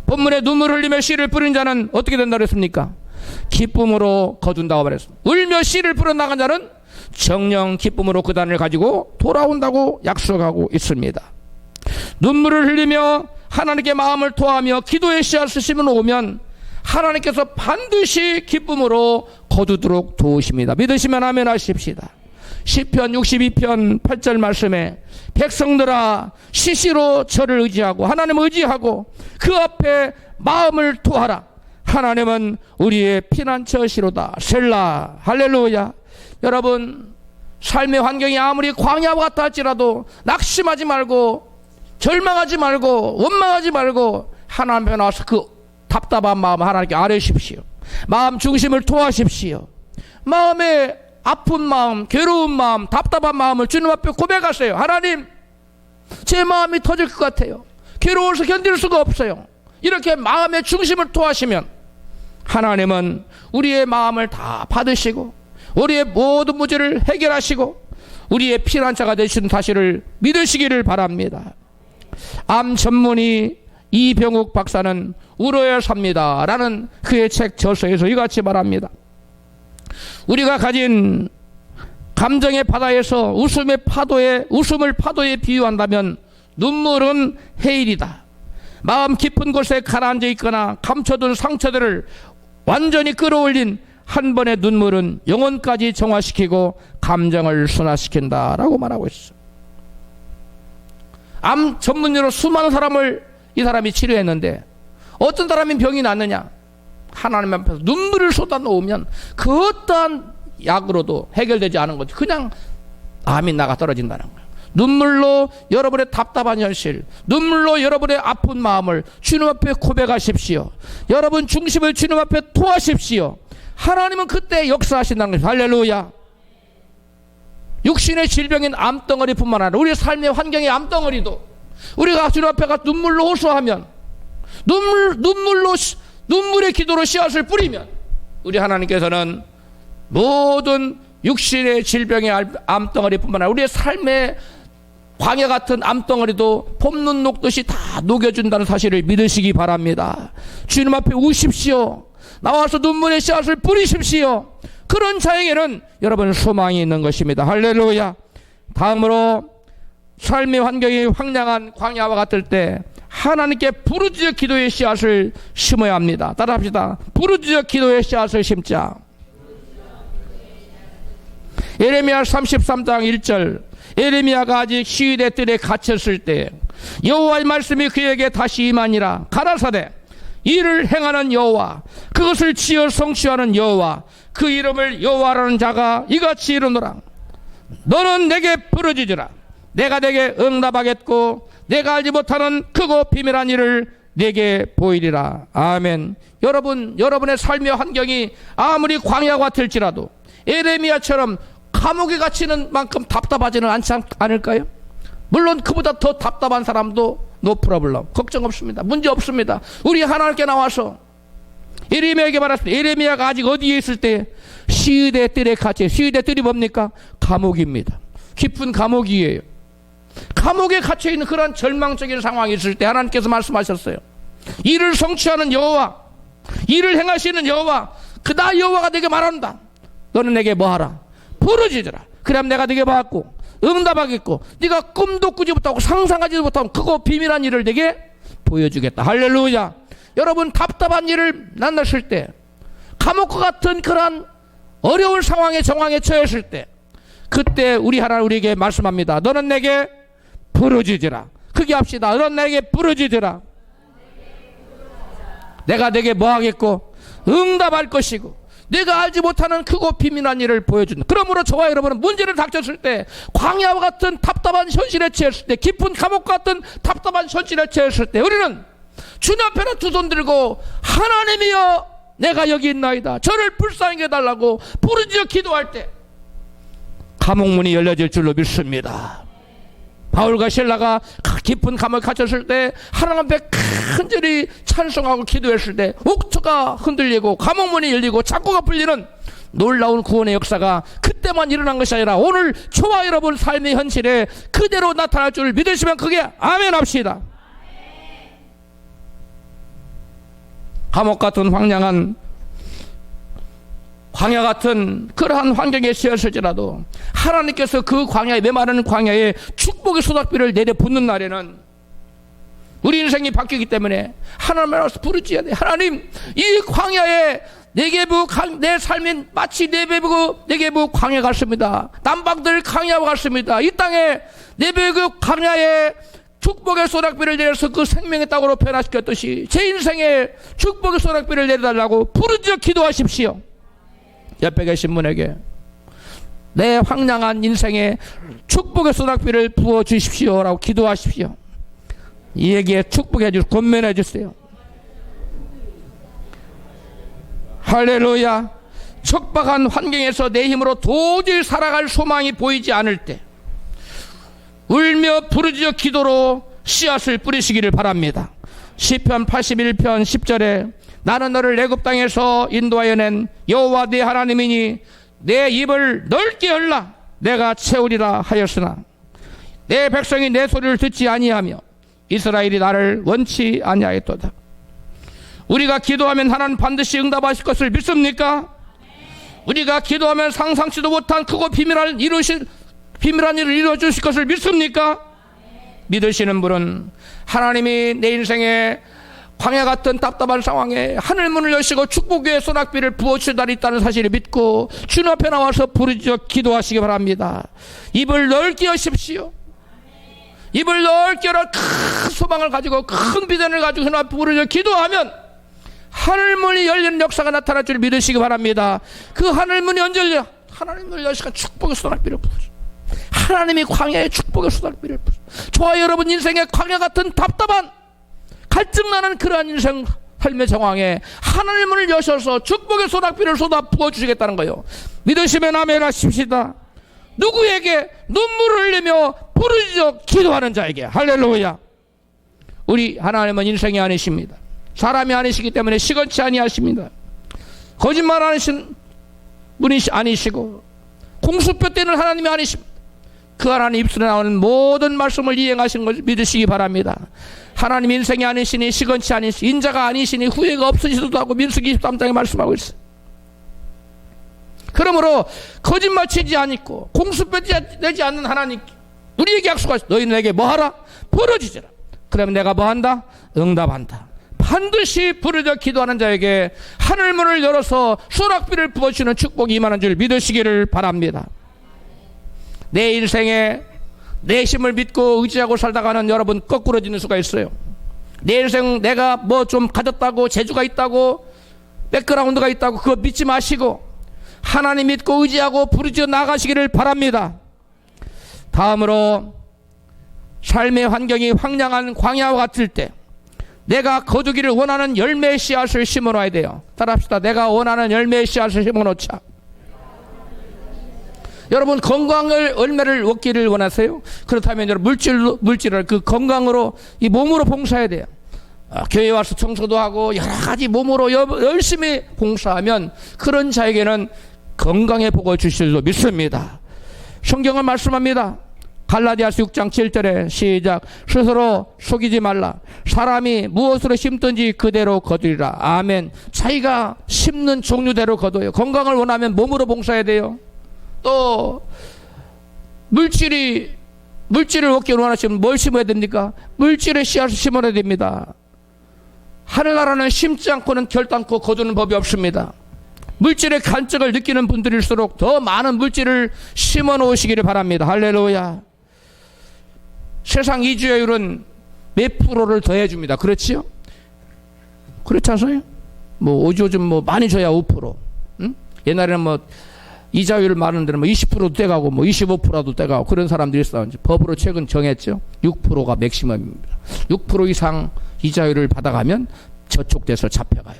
본문에 눈물 흘리며 씨를 뿌린 자는 어떻게 된다고 했습니까? 기쁨으로 거둔다고 말했습니다. 울며 씨를 뿌려 나간 자는 정령 기쁨으로 그 단을 가지고 돌아온다고 약속하고 있습니다. 눈물을 흘리며 하나님께 마음을 토하며 기도의 씨앗을 심어 놓으면 하나님께서 반드시 기쁨으로 거두도록 도우십니다. 믿으시면 아멘 하십시다. 시편 62편 8절 말씀에 백성들아 시시로 저를 의지하고 하나님을 의지하고 그 앞에 마음을 토하라. 하나님은 우리의 피난처시로다. 셀라. 할렐루야. 여러분 삶의 환경이 아무리 광야와 같다 할지라도 낙심하지 말고 절망하지 말고 원망하지 말고 하나님 앞에 나와서 그 답답한 마음 하나님께 아뢰십시오. 마음 중심을 토하십시오. 마음에 아픈 마음, 괴로운 마음, 답답한 마음을 주님 앞에 고백하세요. 하나님, 제 마음이 터질 것 같아요. 괴로워서 견딜 수가 없어요. 이렇게 마음의 중심을 토하시면 하나님은 우리의 마음을 다 받으시고 우리의 모든 문제를 해결하시고 우리의 피난처가 되시는 사실을 믿으시기를 바랍니다. 암 전문의 이병욱 박사는 울어야 삽니다 라는 그의 책 저서에서 이같이 말합니다. 우리가 가진 감정의 바다에서 웃음을 파도에 비유한다면 눈물은 해일이다. 마음 깊은 곳에 가라앉아 있거나 감춰둔 상처들을 완전히 끌어올린 한 번의 눈물은 영혼까지 정화시키고 감정을 순화시킨다 라고 말하고 있어. 암 전문의로 수많은 사람을 이 사람이 치료했는데 어떤 사람이 병이 낫느냐? 하나님 앞에서 눈물을 쏟아놓으면 그 어떠한 약으로도 해결되지 않은 거지. 그냥 암이 나가 떨어진다는 거예요. 눈물로 여러분의 답답한 현실, 눈물로 여러분의 아픈 마음을 주님 앞에 고백하십시오. 여러분 중심을 주님 앞에 토하십시오. 하나님은 그때 역사하신다는 거예요. 할렐루야. 육신의 질병인 암덩어리뿐만 아니라 우리 삶의 환경의 암덩어리도 우리가 주님 앞에 가서 눈물로 호소하면 눈물의 기도로 씨앗을 뿌리면 우리 하나님께서는 모든 육신의 질병의 암덩어리뿐만 아니라 우리의 삶의 광야 같은 암덩어리도 봄눈 녹듯이 다 녹여준다는 사실을 믿으시기 바랍니다. 주님 앞에 우십시오. 나와서 눈물의 씨앗을 뿌리십시오. 그런 자에게는 여러분 소망이 있는 것입니다. 할렐루야. 다음으로 삶의 환경이 황량한 광야와 같을 때 하나님께 부르짖어 기도의 씨앗을 심어야 합니다. 따라합시다. 부르짖어 기도의 씨앗을 심자. 예레미야 33장 1절 예레미야가 아직 시위대 뜰에 갇혔을 때 여호와의 말씀이 그에게 다시 임하니라. 가라사대 이를 행하는 여호와 그것을 지어 성취하는 여호와 그 이름을 여호와라는 자가 이같이 이르노라. 너는 내게 부르짖으라. 내가 내게 응답하겠고 내가 알지 못하는 크고 비밀한 일을 내게 보이리라. 아멘. 여러분의 삶의 환경이 아무리 광야 같을지라도 에레미야처럼 감옥에 갇히는 만큼 답답하지는 않지 않을까요? 물론 그보다 더 답답한 사람도 노 프로블럼, 걱정 없습니다. 문제 없습니다. 우리 하나님께 나와서 에레미야에게 말했습니다. 에레미야가 아직 어디에 있을 때 시위대 뜰에 갇혀. 시위대 뜰이 뭡니까? 감옥입니다. 깊은 감옥이에요. 감옥에 갇혀있는 그런 절망적인 상황이 있을 때 하나님께서 말씀하셨어요. 이를 성취하는 여호와, 이를 행하시는 여호와, 나 여호와가 내게 말한다. 너는 내게 뭐하라? 부르짖으라. 그럼 내가 내게 받고 응답하겠고 네가 꿈도 꾸지 못하고 상상하지도 못하면 크고 비밀한 일을 내게 보여주겠다. 할렐루야. 여러분, 답답한 일을 만났을 때, 감옥과 같은 그런 어려운 상황에 정황에 처했을 때, 그때 우리 하나님 우리에게 말씀합니다. 너는 내게 부르짖으라. 크게 합시다. 너는 내게 부르짖으라. 내가 내게 뭐 하겠고 응답할 것이고 내가 알지 못하는 크고 비밀한 일을 보여준다. 그러므로 저와 여러분은 문제를 닥쳤을 때, 광야와 같은 답답한 현실에 처했을 때, 깊은 감옥과 같은 답답한 현실에 처했을 때, 우리는 주님 앞에 두 손 들고 하나님이여 내가 여기 있나이다, 저를 불쌍히 해달라고 부르짖어 기도할 때 감옥문이 열려질 줄로 믿습니다. 바울과 실라가 깊은 감옥에 갇혔을 때 하나님 앞에 간절히 찬송하고 기도했을 때 옥토가 흔들리고 감옥문이 열리고 창고가 풀리는 놀라운 구원의 역사가 그때만 일어난 것이 아니라 오늘 저와 여러분 삶의 현실에 그대로 나타날 줄 믿으시면 그게 아멘 합시다. 감옥 같은 광야 같은 그러한 환경에 쓰였을지라도 하나님께서 그 광야에, 메마른 광야에 축복의 소낙비를 내려붓는 날에는 우리 인생이 바뀌기 때문에 하나님을 알아서 부르짖어야 돼. 하나님, 이 광야에 내 삶이 마치 네게부 광야 같습니다. 남방들 광야와 같습니다. 이 땅에 네게부 광야에 축복의 소낙비를 내려서 그 생명의 땅으로 변화시켰듯이 제 인생에 축복의 소낙비를 내려달라고 부르짖어 기도하십시오. 옆에 계신 분에게 내 황량한 인생에 축복의 소낙비를 부어주십시오 라고 기도하십시오. 이에게 축복해 주시고 권면해 주세요. 할렐루야. 척박한 환경에서 내 힘으로 도저히 살아갈 소망이 보이지 않을 때 울며 부르짖어 기도로 씨앗을 뿌리시기를 바랍니다. 시편 81편 10절에 나는 너를 애굽 땅에서 인도하여 낸 여호와 네 하나님이니 내 입을 넓게 열라 내가 채우리라 하였으나 내 백성이 내 소리를 듣지 아니하며 이스라엘이 나를 원치 아니하였도다. 우리가 기도하면 하나님 반드시 응답하실 것을 믿습니까? 우리가 기도하면 상상치도 못한 크고 비밀한 일을 이루어주실 것을 믿습니까? 믿으시는 분은 하나님이 내 인생에 광야 같은 답답한 상황에 하늘문을 여시고 축복의 소낙비를 부어주실 날이 있다는 사실을 믿고 주님 앞에 나와서 부르짖어 기도하시기 바랍니다. 입을 넓게 여십시오. 입을 넓게 열어 큰 소망을 가지고 큰 비전을 가지고 주님 앞에 부르짖어 기도하면 하늘문이 열리는 역사가 나타날 줄 믿으시기 바랍니다. 그 하늘문이 언제 열려? 하늘문을 여시고 축복의 소낙비를 부어주십시오. 하나님이 광야의 축복의 소낙비를 부어주십시오. 저와 여러분 인생의 광야 같은 답답한 갈증나는 그러한 인생 삶의 정황에 하나님의 문을 여셔서 축복의 소낙비를 쏟아 부어주시겠다는 거예요. 믿으시면 아멘 하십시다. 누구에게 눈물을 흘리며 부르짖어 기도하는 자에게. 할렐루야. 우리 하나님은 인생이 아니십니다. 사람이 아니시기 때문에 시건치 아니하십니다. 거짓말 하시는 분이 아니시고 공수표 때는 하나님이 아니십니다. 그 하나님 입술에 나오는 모든 말씀을 이행하시는 것을 믿으시기 바랍니다. 하나님 인생이 아니시니 시건치 아니시니 인자가 아니시니 후회가 없으시기도 하고 민수기 23장에 말씀하고 있어요. 그러므로 거짓말 치지 않고 공수표 내지 않는 하나님 우리에게 약속하시오. 너희 내게 뭐하라? 부르짖으라. 그러면 내가 뭐한다? 응답한다. 반드시 부르짖어 기도하는 자에게 하늘문을 열어서 소낙비를 부어주시는 축복이 임하는 줄 믿으시기를 바랍니다. 내 인생에 내 힘을 믿고 의지하고 살다가는 여러분 거꾸러지는 수가 있어요. 내 인생 내가 뭐 좀 가졌다고 재주가 있다고 백그라운드가 있다고 그거 믿지 마시고 하나님 믿고 의지하고 부르짖어 나가시기를 바랍니다. 다음으로 삶의 환경이 황량한 광야와 같을 때 내가 거두기를 원하는 열매의 씨앗을 심어놔야 돼요. 따라합시다. 내가 원하는 열매의 씨앗을 심어놓자. 여러분 건강을 열매를 얻기를 원하세요? 그렇다면 여러분 물질을 그 건강으로 이 몸으로 봉사해야 돼요. 교회 와서 청소도 하고 여러 가지 몸으로 열심히 봉사하면 그런 자에게는 건강의 복을 주실 줄 믿습니다. 성경은 말씀합니다. 갈라디아서 6장 7절에 시작. 스스로 속이지 말라. 사람이 무엇으로 심든지 그대로 거두리라. 아멘. 자기가 심는 종류대로 거둬요. 건강을 원하면 몸으로 봉사해야 돼요. 또 물질을 얻기를 원하시면 뭘 심어야 됩니까? 물질의 씨앗을 심어야 됩니다. 하늘나라는 심지 않고는 결단코 거두는 법이 없습니다. 물질의 간증을 느끼는 분들일수록 더 많은 물질을 심어 놓으시기를 바랍니다. 할렐루야. 세상 이주율은 몇 프로를 더해줍니다. 그렇지요? 그렇지 않아요? 요즘 많이 줘야 5%. 응? 옛날에는 이자율 많은 데는 20%도 떼가고 25%도 떼가고 그런 사람들이 있어. 법으로 최근 정했죠. 6%가 맥시멈입니다. 6% 이상 이자율을 받아가면 저촉돼서 잡혀가요.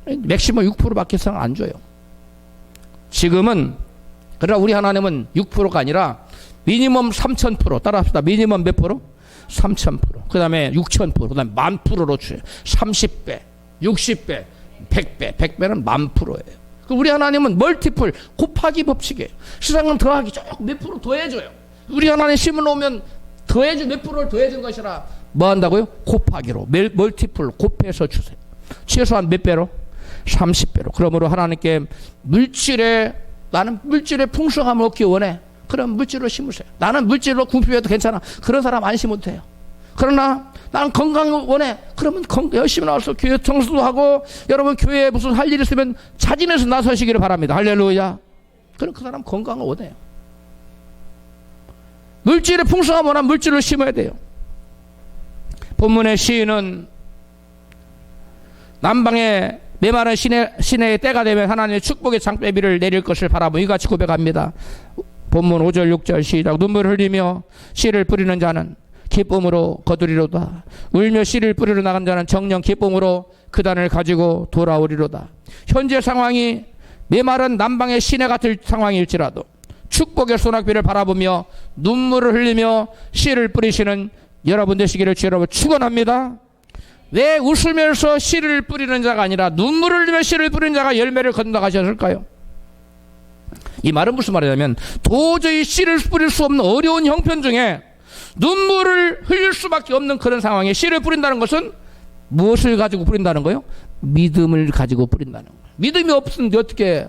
맥시멈 6%밖에 이상 안 줘요. 지금은 그러나 우리 하나님은 6%가 아니라 미니멈 3,000%. 따라합시다. 미니멈 몇 프로? 3,000%. 그 다음에 6,000%. 그 다음에 10,000%로 줘요. 30배, 60배, 100배. 100배는 10,000%예요. 우리 하나님은 멀티플, 곱하기 법칙이에요. 세상은 더하기 조금 몇 프로 더해줘요. 우리 하나님 심어놓으면 몇 프로를 더해준 것이라 뭐 한다고요? 곱하기로. 멀티플, 곱해서 주세요. 최소한 몇 배로? 30배로. 그러므로 하나님께 나는 물질의 풍성함을 얻기 원해. 그럼 물질로 심으세요. 나는 물질로 궁핍해도 괜찮아. 그런 사람 안 심어도 돼요. 그러나 나는 건강을 원해. 그러면 열심히 나와서 교회 청소도 하고 여러분 교회에 무슨 할 일 있으면 자진해서 나서시기를 바랍니다. 할렐루야. 그럼 그 사람 건강을 원해요. 물질의 풍성함을 원하면 물질로 심어야 돼요. 본문의 시인은 남방의 메마른 시내의 때가 되면 하나님의 축복의 장대비를 내릴 것을 바라보며 이같이 고백합니다. 본문 5절 6절 시작. 눈물을 흘리며 씨를 뿌리는 자는 기쁨으로 거두리로다. 울며 씨를 뿌리러 나간 자는 정녕 기쁨으로 그 단을 가지고 돌아오리로다. 현재 상황이 메마른 남방의 시내 같은 상황일지라도 축복의 소낙비를 바라보며 눈물을 흘리며 씨를 뿌리시는 여러분 되시기를 주여 축원합니다. 왜 웃으면서 씨를 뿌리는 자가 아니라 눈물을 흘리며 씨를 뿌리는 자가 열매를 거둔다 하셨을까요? 이 말은 무슨 말이냐면 도저히 씨를 뿌릴 수 없는 어려운 형편 중에 눈물을 흘릴 수밖에 없는 그런 상황에 씨를 뿌린다는 것은 무엇을 가지고 뿌린다는 거예요? 믿음을 가지고 뿌린다는 거예요. 믿음이 없으면 어떻게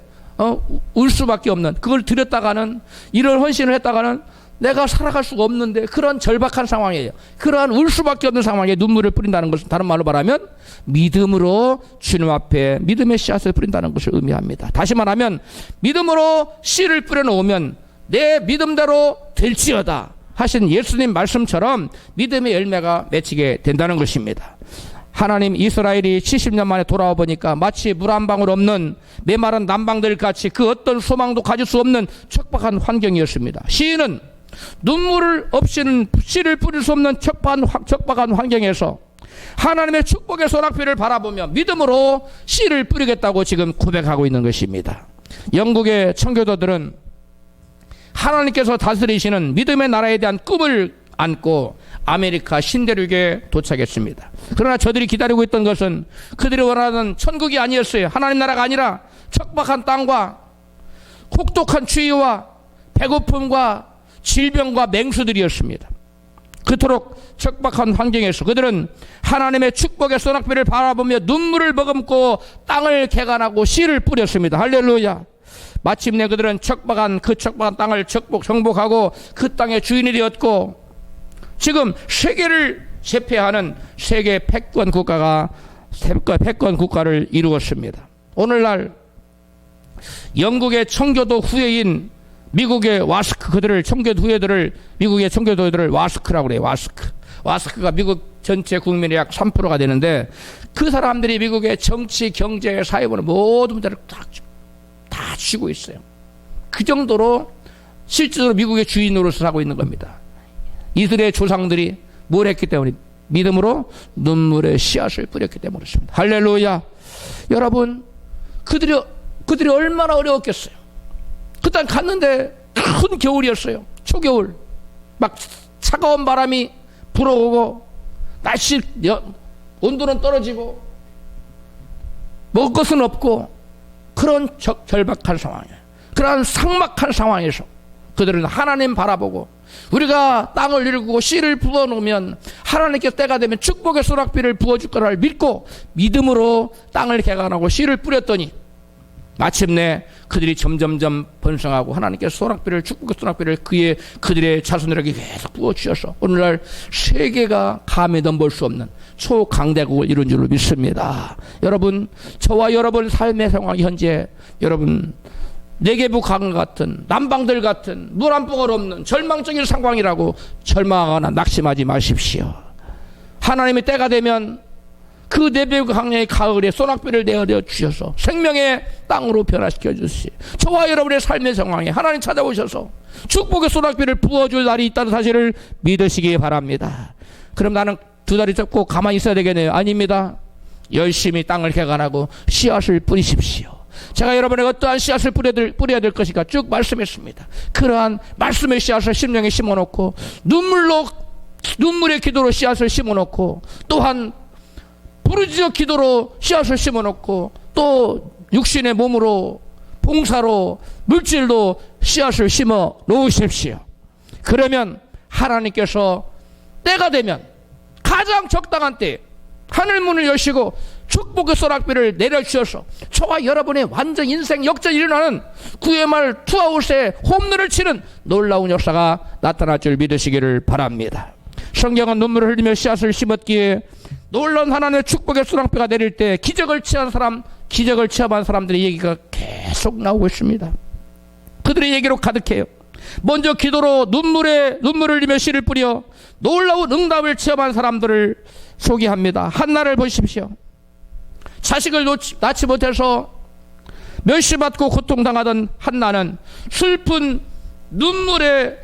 울 수밖에 없는, 그걸 드렸다가는, 이런 헌신을 했다가는 내가 살아갈 수가 없는데 그런 절박한 상황이에요. 그러한 울 수밖에 없는 상황에 눈물을 뿌린다는 것은 다른 말로 말하면 믿음으로 주님 앞에 믿음의 씨앗을 뿌린다는 것을 의미합니다. 다시 말하면 믿음으로 씨를 뿌려놓으면 내 믿음대로 될지어다 하신 예수님 말씀처럼 믿음의 열매가 맺히게 된다는 것입니다. 하나님 이스라엘이 70년 만에 돌아와 보니까 마치 물 한 방울 없는 메마른 남방들 같이 그 어떤 소망도 가질 수 없는 척박한 환경이었습니다. 시인은 눈물을 없이는 씨를 뿌릴 수 없는 척박한 환경에서 하나님의 축복의 소낙비를 바라보며 믿음으로 씨를 뿌리겠다고 지금 고백하고 있는 것입니다. 영국의 청교도들은 하나님께서 다스리시는 믿음의 나라에 대한 꿈을 안고 아메리카 신대륙에 도착했습니다. 그러나 저들이 기다리고 있던 것은 그들이 원하는 천국이 아니었어요. 하나님 나라가 아니라 척박한 땅과 혹독한 추위와 배고픔과 질병과 맹수들이었습니다. 그토록 척박한 환경에서 그들은 하나님의 축복의 소낙비를 바라보며 눈물을 머금고 땅을 개간하고 씨를 뿌렸습니다. 할렐루야. 마침내 그들은 척박한 땅을 정복하고 그 땅의 주인이 되었고 지금 세계를 제패하는 세계 패권 국가를 이루었습니다. 오늘날 영국의 청교도 후예인 미국의 와스크, 미국의 청교도들을 와스크라고 그래요. 와스크가 미국 전체 국민의 약 3%가 되는데 그 사람들이 미국의 정치, 경제, 사회보는 모든 문제를 다 쥐고 있어요. 그 정도로 실제로 미국의 주인으로서 하고 있는 겁니다. 이들의 조상들이 뭘 했기 때문에? 믿음으로 눈물의 씨앗을 뿌렸기 때문에 그렇습니다. 할렐루야. 여러분, 그들이 얼마나 어려웠겠어요. 그때 갔는데 큰 겨울이었어요. 초겨울. 막 차가운 바람이 불어오고 날씨 온도는 떨어지고 먹을 것은 없고 그런 절박한 상황이에요. 그런 삭막한 상황에서 그들은 하나님 바라보고 우리가 땅을 일구고 씨를 부어놓으면 하나님께서 때가 되면 축복의 소낙비를 부어줄 거를 믿고 믿음으로 땅을 개간하고 씨를 뿌렸더니 마침내 그들이 점점점 번성하고 하나님께서 소낙비를, 축복의 소낙비를 그들의 자손들에게 계속 부어주셔서 오늘날 세계가 감히 넘볼 수 없는 초강대국을 이룬 줄로 믿습니다. 여러분, 저와 여러분 삶의 상황이 현재 여러분 네게부 강 같은 남방들 같은 물 한 뽕을 없는 절망적인 상황이라고 절망하거나 낙심하지 마십시오. 하나님의 때가 되면 그 네게부 강의 가을에 소낙비를 내어려 주셔서 생명의 땅으로 변화시켜 주시. 저와 여러분의 삶의 상황에 하나님 찾아오셔서 축복의 소낙비를 부어줄 날이 있다는 사실을 믿으시기 바랍니다. 그럼 나는 두 다리 잡고 가만히 있어야 되겠네요? 아닙니다. 열심히 땅을 개간하고 씨앗을 뿌리십시오. 제가 여러분에게 어떠한 씨앗을 뿌려야 될 것인가 쭉 말씀했습니다. 그러한 말씀의 씨앗을 심령에 심어놓고 눈물의 기도로 씨앗을 심어놓고 또한 부르짖어 기도로 씨앗을 심어놓고 또 육신의 몸으로 봉사로 물질로 씨앗을 심어 놓으십시오. 그러면 하나님께서 때가 되면 가장 적당한 때에 하늘문을 여시고 축복의 소낙비를 내려주셔서 저와 여러분의 완전 인생 역전이 일어나는 9회 말 투아웃에 홈런을 치는 놀라운 역사가 나타날 줄 믿으시기를 바랍니다. 성경은 눈물을 흘리며 씨앗을 심었기에 놀라운 하나님의 축복의 소낙비가 내릴 때 기적을 취한 사람, 기적을 체험한 사람들의 얘기가 계속 나오고 있습니다. 그들의 얘기로 가득해요. 먼저 기도로 눈물을 흘리며 씨를 뿌려 놀라운 응답을 체험한 사람들을 소개합니다. 한나를 보십시오. 자식을 낳지 못해서 멸시받고 고통당하던 한나는 슬픈 눈물의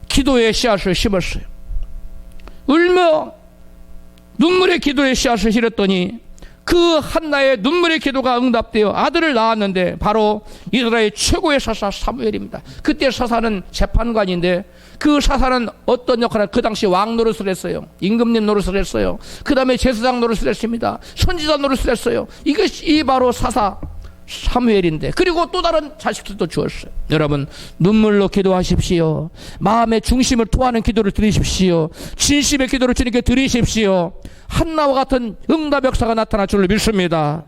기도의 씨앗을 심었어요. 울며 눈물의 기도의 씨앗을 실었더니 그 한나의 눈물의 기도가 응답되어 아들을 낳았는데 바로 이스라엘 최고의 사사 사무엘입니다. 그때 사사는 재판관인데 그 사사는 어떤 역할을, 그 당시 왕 노릇을 했어요. 임금님 노릇을 했어요. 그 다음에 제사장 노릇을 했습니다. 선지자 노릇을 했어요. 이것이 바로 사사 사무엘인데, 그리고 또 다른 자식들도 주었어요. 여러분, 눈물로 기도하십시오. 마음의 중심을 토하는 기도를 드리십시오. 진심의 기도를 주님께 드리십시오. 한나와 같은 응답 역사가 나타날 줄로 믿습니다.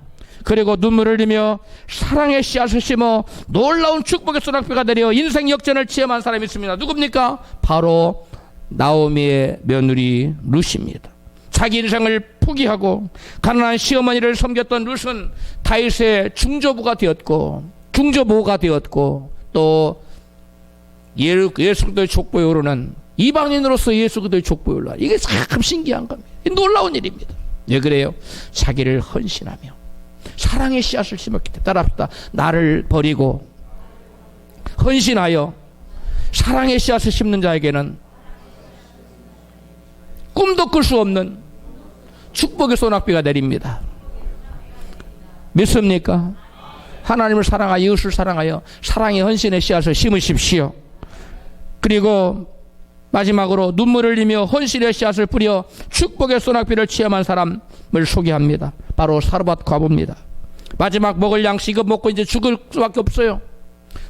그리고 눈물을 흘리며 사랑의 씨앗을 심어 놀라운 축복의 소낙비가 내려 인생 역전을 체험한 사람이 있습니다. 누굽니까? 바로 나오미의 며느리 룻입니다. 자기 인생을 포기하고 가난한 시어머니를 섬겼던 룻은 다윗의 중조부가 되었고 또 예수 그리스도의 족보에 오르는 이방인으로서 예수 그리스도의 족보에 올라. 이게 참 신기한 겁니다. 놀라운 일입니다. 왜 그래요? 자기를 헌신하며 사랑의 씨앗을 심었기 때문에. 따라합시다. 나를 버리고 헌신하여 사랑의 씨앗을 심는 자에게는 꿈도 꿀 수 없는 축복의 소낙비가 내립니다. 믿습니까? 하나님을 사랑하여 이웃을 사랑하여 사랑의 헌신의 씨앗을 심으십시오. 그리고 마지막으로 눈물을 흘리며 헌신의 씨앗을 뿌려 축복의 소낙비를 체험한 사람을 소개합니다. 바로 사르밧 과부입니다. 마지막 먹을 양식 이거 먹고 이제 죽을 수밖에 없어요.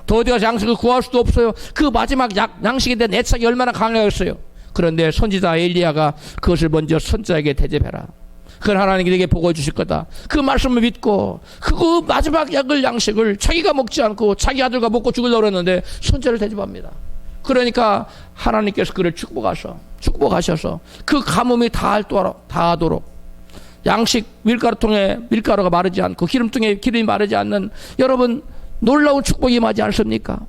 더 어디 가서 양식을 구할 수도 없어요. 그 마지막 양식에 대한 애착이 얼마나 강하였어요. 그런데 선지자 엘리야가 그것을 먼저 선자에게 대접해라. 그걸 하나님께 내게 보고 주실 거다. 그 말씀을 믿고 그 마지막 양식을 자기가 먹지 않고 자기 아들과 먹고 죽으려고 그랬는데 선자를 대접합니다. 그러니까 하나님께서 그를 축복하셔서 그 가뭄이 다하도록 양식 밀가루통에 밀가루가 마르지 않고 기름통에 기름이 마르지 않는 여러분 놀라운 축복이 임하지 않습니까?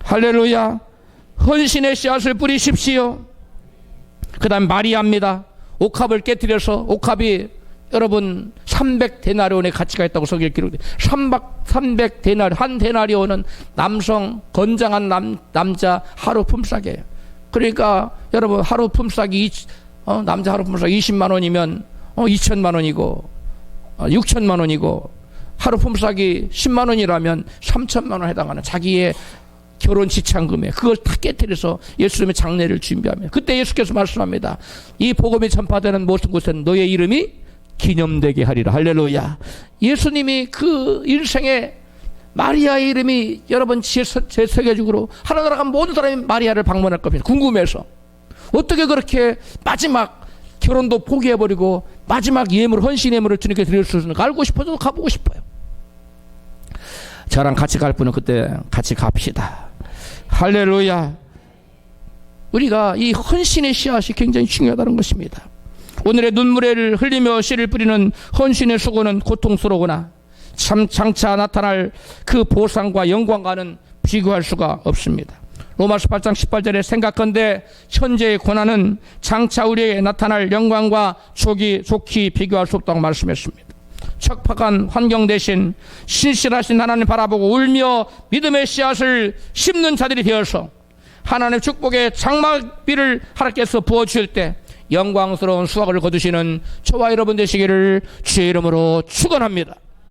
할렐루야. 헌신의 씨앗을 뿌리십시오. 그 다음 마리아입니다. 옥합을 깨뜨려서 옥합이 여러분 300데나리온의 가치가 있다고 성경에 기록돼. 300데나리온, 한 데나리온은 남성 건장한 남자 하루 품삯이에요. 그러니까 여러분 하루 품삯이 남자 하루 품삯 20만 원이면 2천만 원이고 6천만 원이고, 하루 품삯이 10만 원이라면 3천만 원 해당하는 자기의 결혼 지참금에 그걸 다 깨뜨려서 예수님의 장례를 준비하며, 그때 예수께서 말씀합니다. 이 복음이 전파되는 모든 곳에는 너의 이름이 기념되게 하리라. 할렐루야. 예수님이 그 일생에 마리아의 이름이 여러분 제 세계적으로 하나나라 간 모든 사람이 마리아를 방문할 겁니다. 궁금해서 어떻게 그렇게 마지막 결혼도 포기해버리고 마지막 예물, 헌신 예물을 주님께 드릴 수 있는가 알고 싶어서 가보고 싶어요. 저랑 같이 갈 분은 그때 같이 갑시다. 할렐루야. 우리가 이 헌신의 씨앗이 굉장히 중요하다는 것입니다. 오늘의 눈물을 흘리며 씨를 뿌리는 헌신의 수고는 고통스러우나 참 장차 나타날 그 보상과 영광과는 비교할 수가 없습니다. 로마서 8장 18절에 생각건대 현재의 고난은 장차 우리에게 나타날 영광과 좋게 비교할 수 없다고 말씀했습니다. 척박한 환경 대신 신실하신 하나님 바라보고 울며 믿음의 씨앗을 심는 자들이 되어서 하나님의 축복의 장막비를 하나님께서 부어주실 때 영광스러운 수확을 거두시는 저와 여러분 되시기를 주의 이름으로 축원합니다.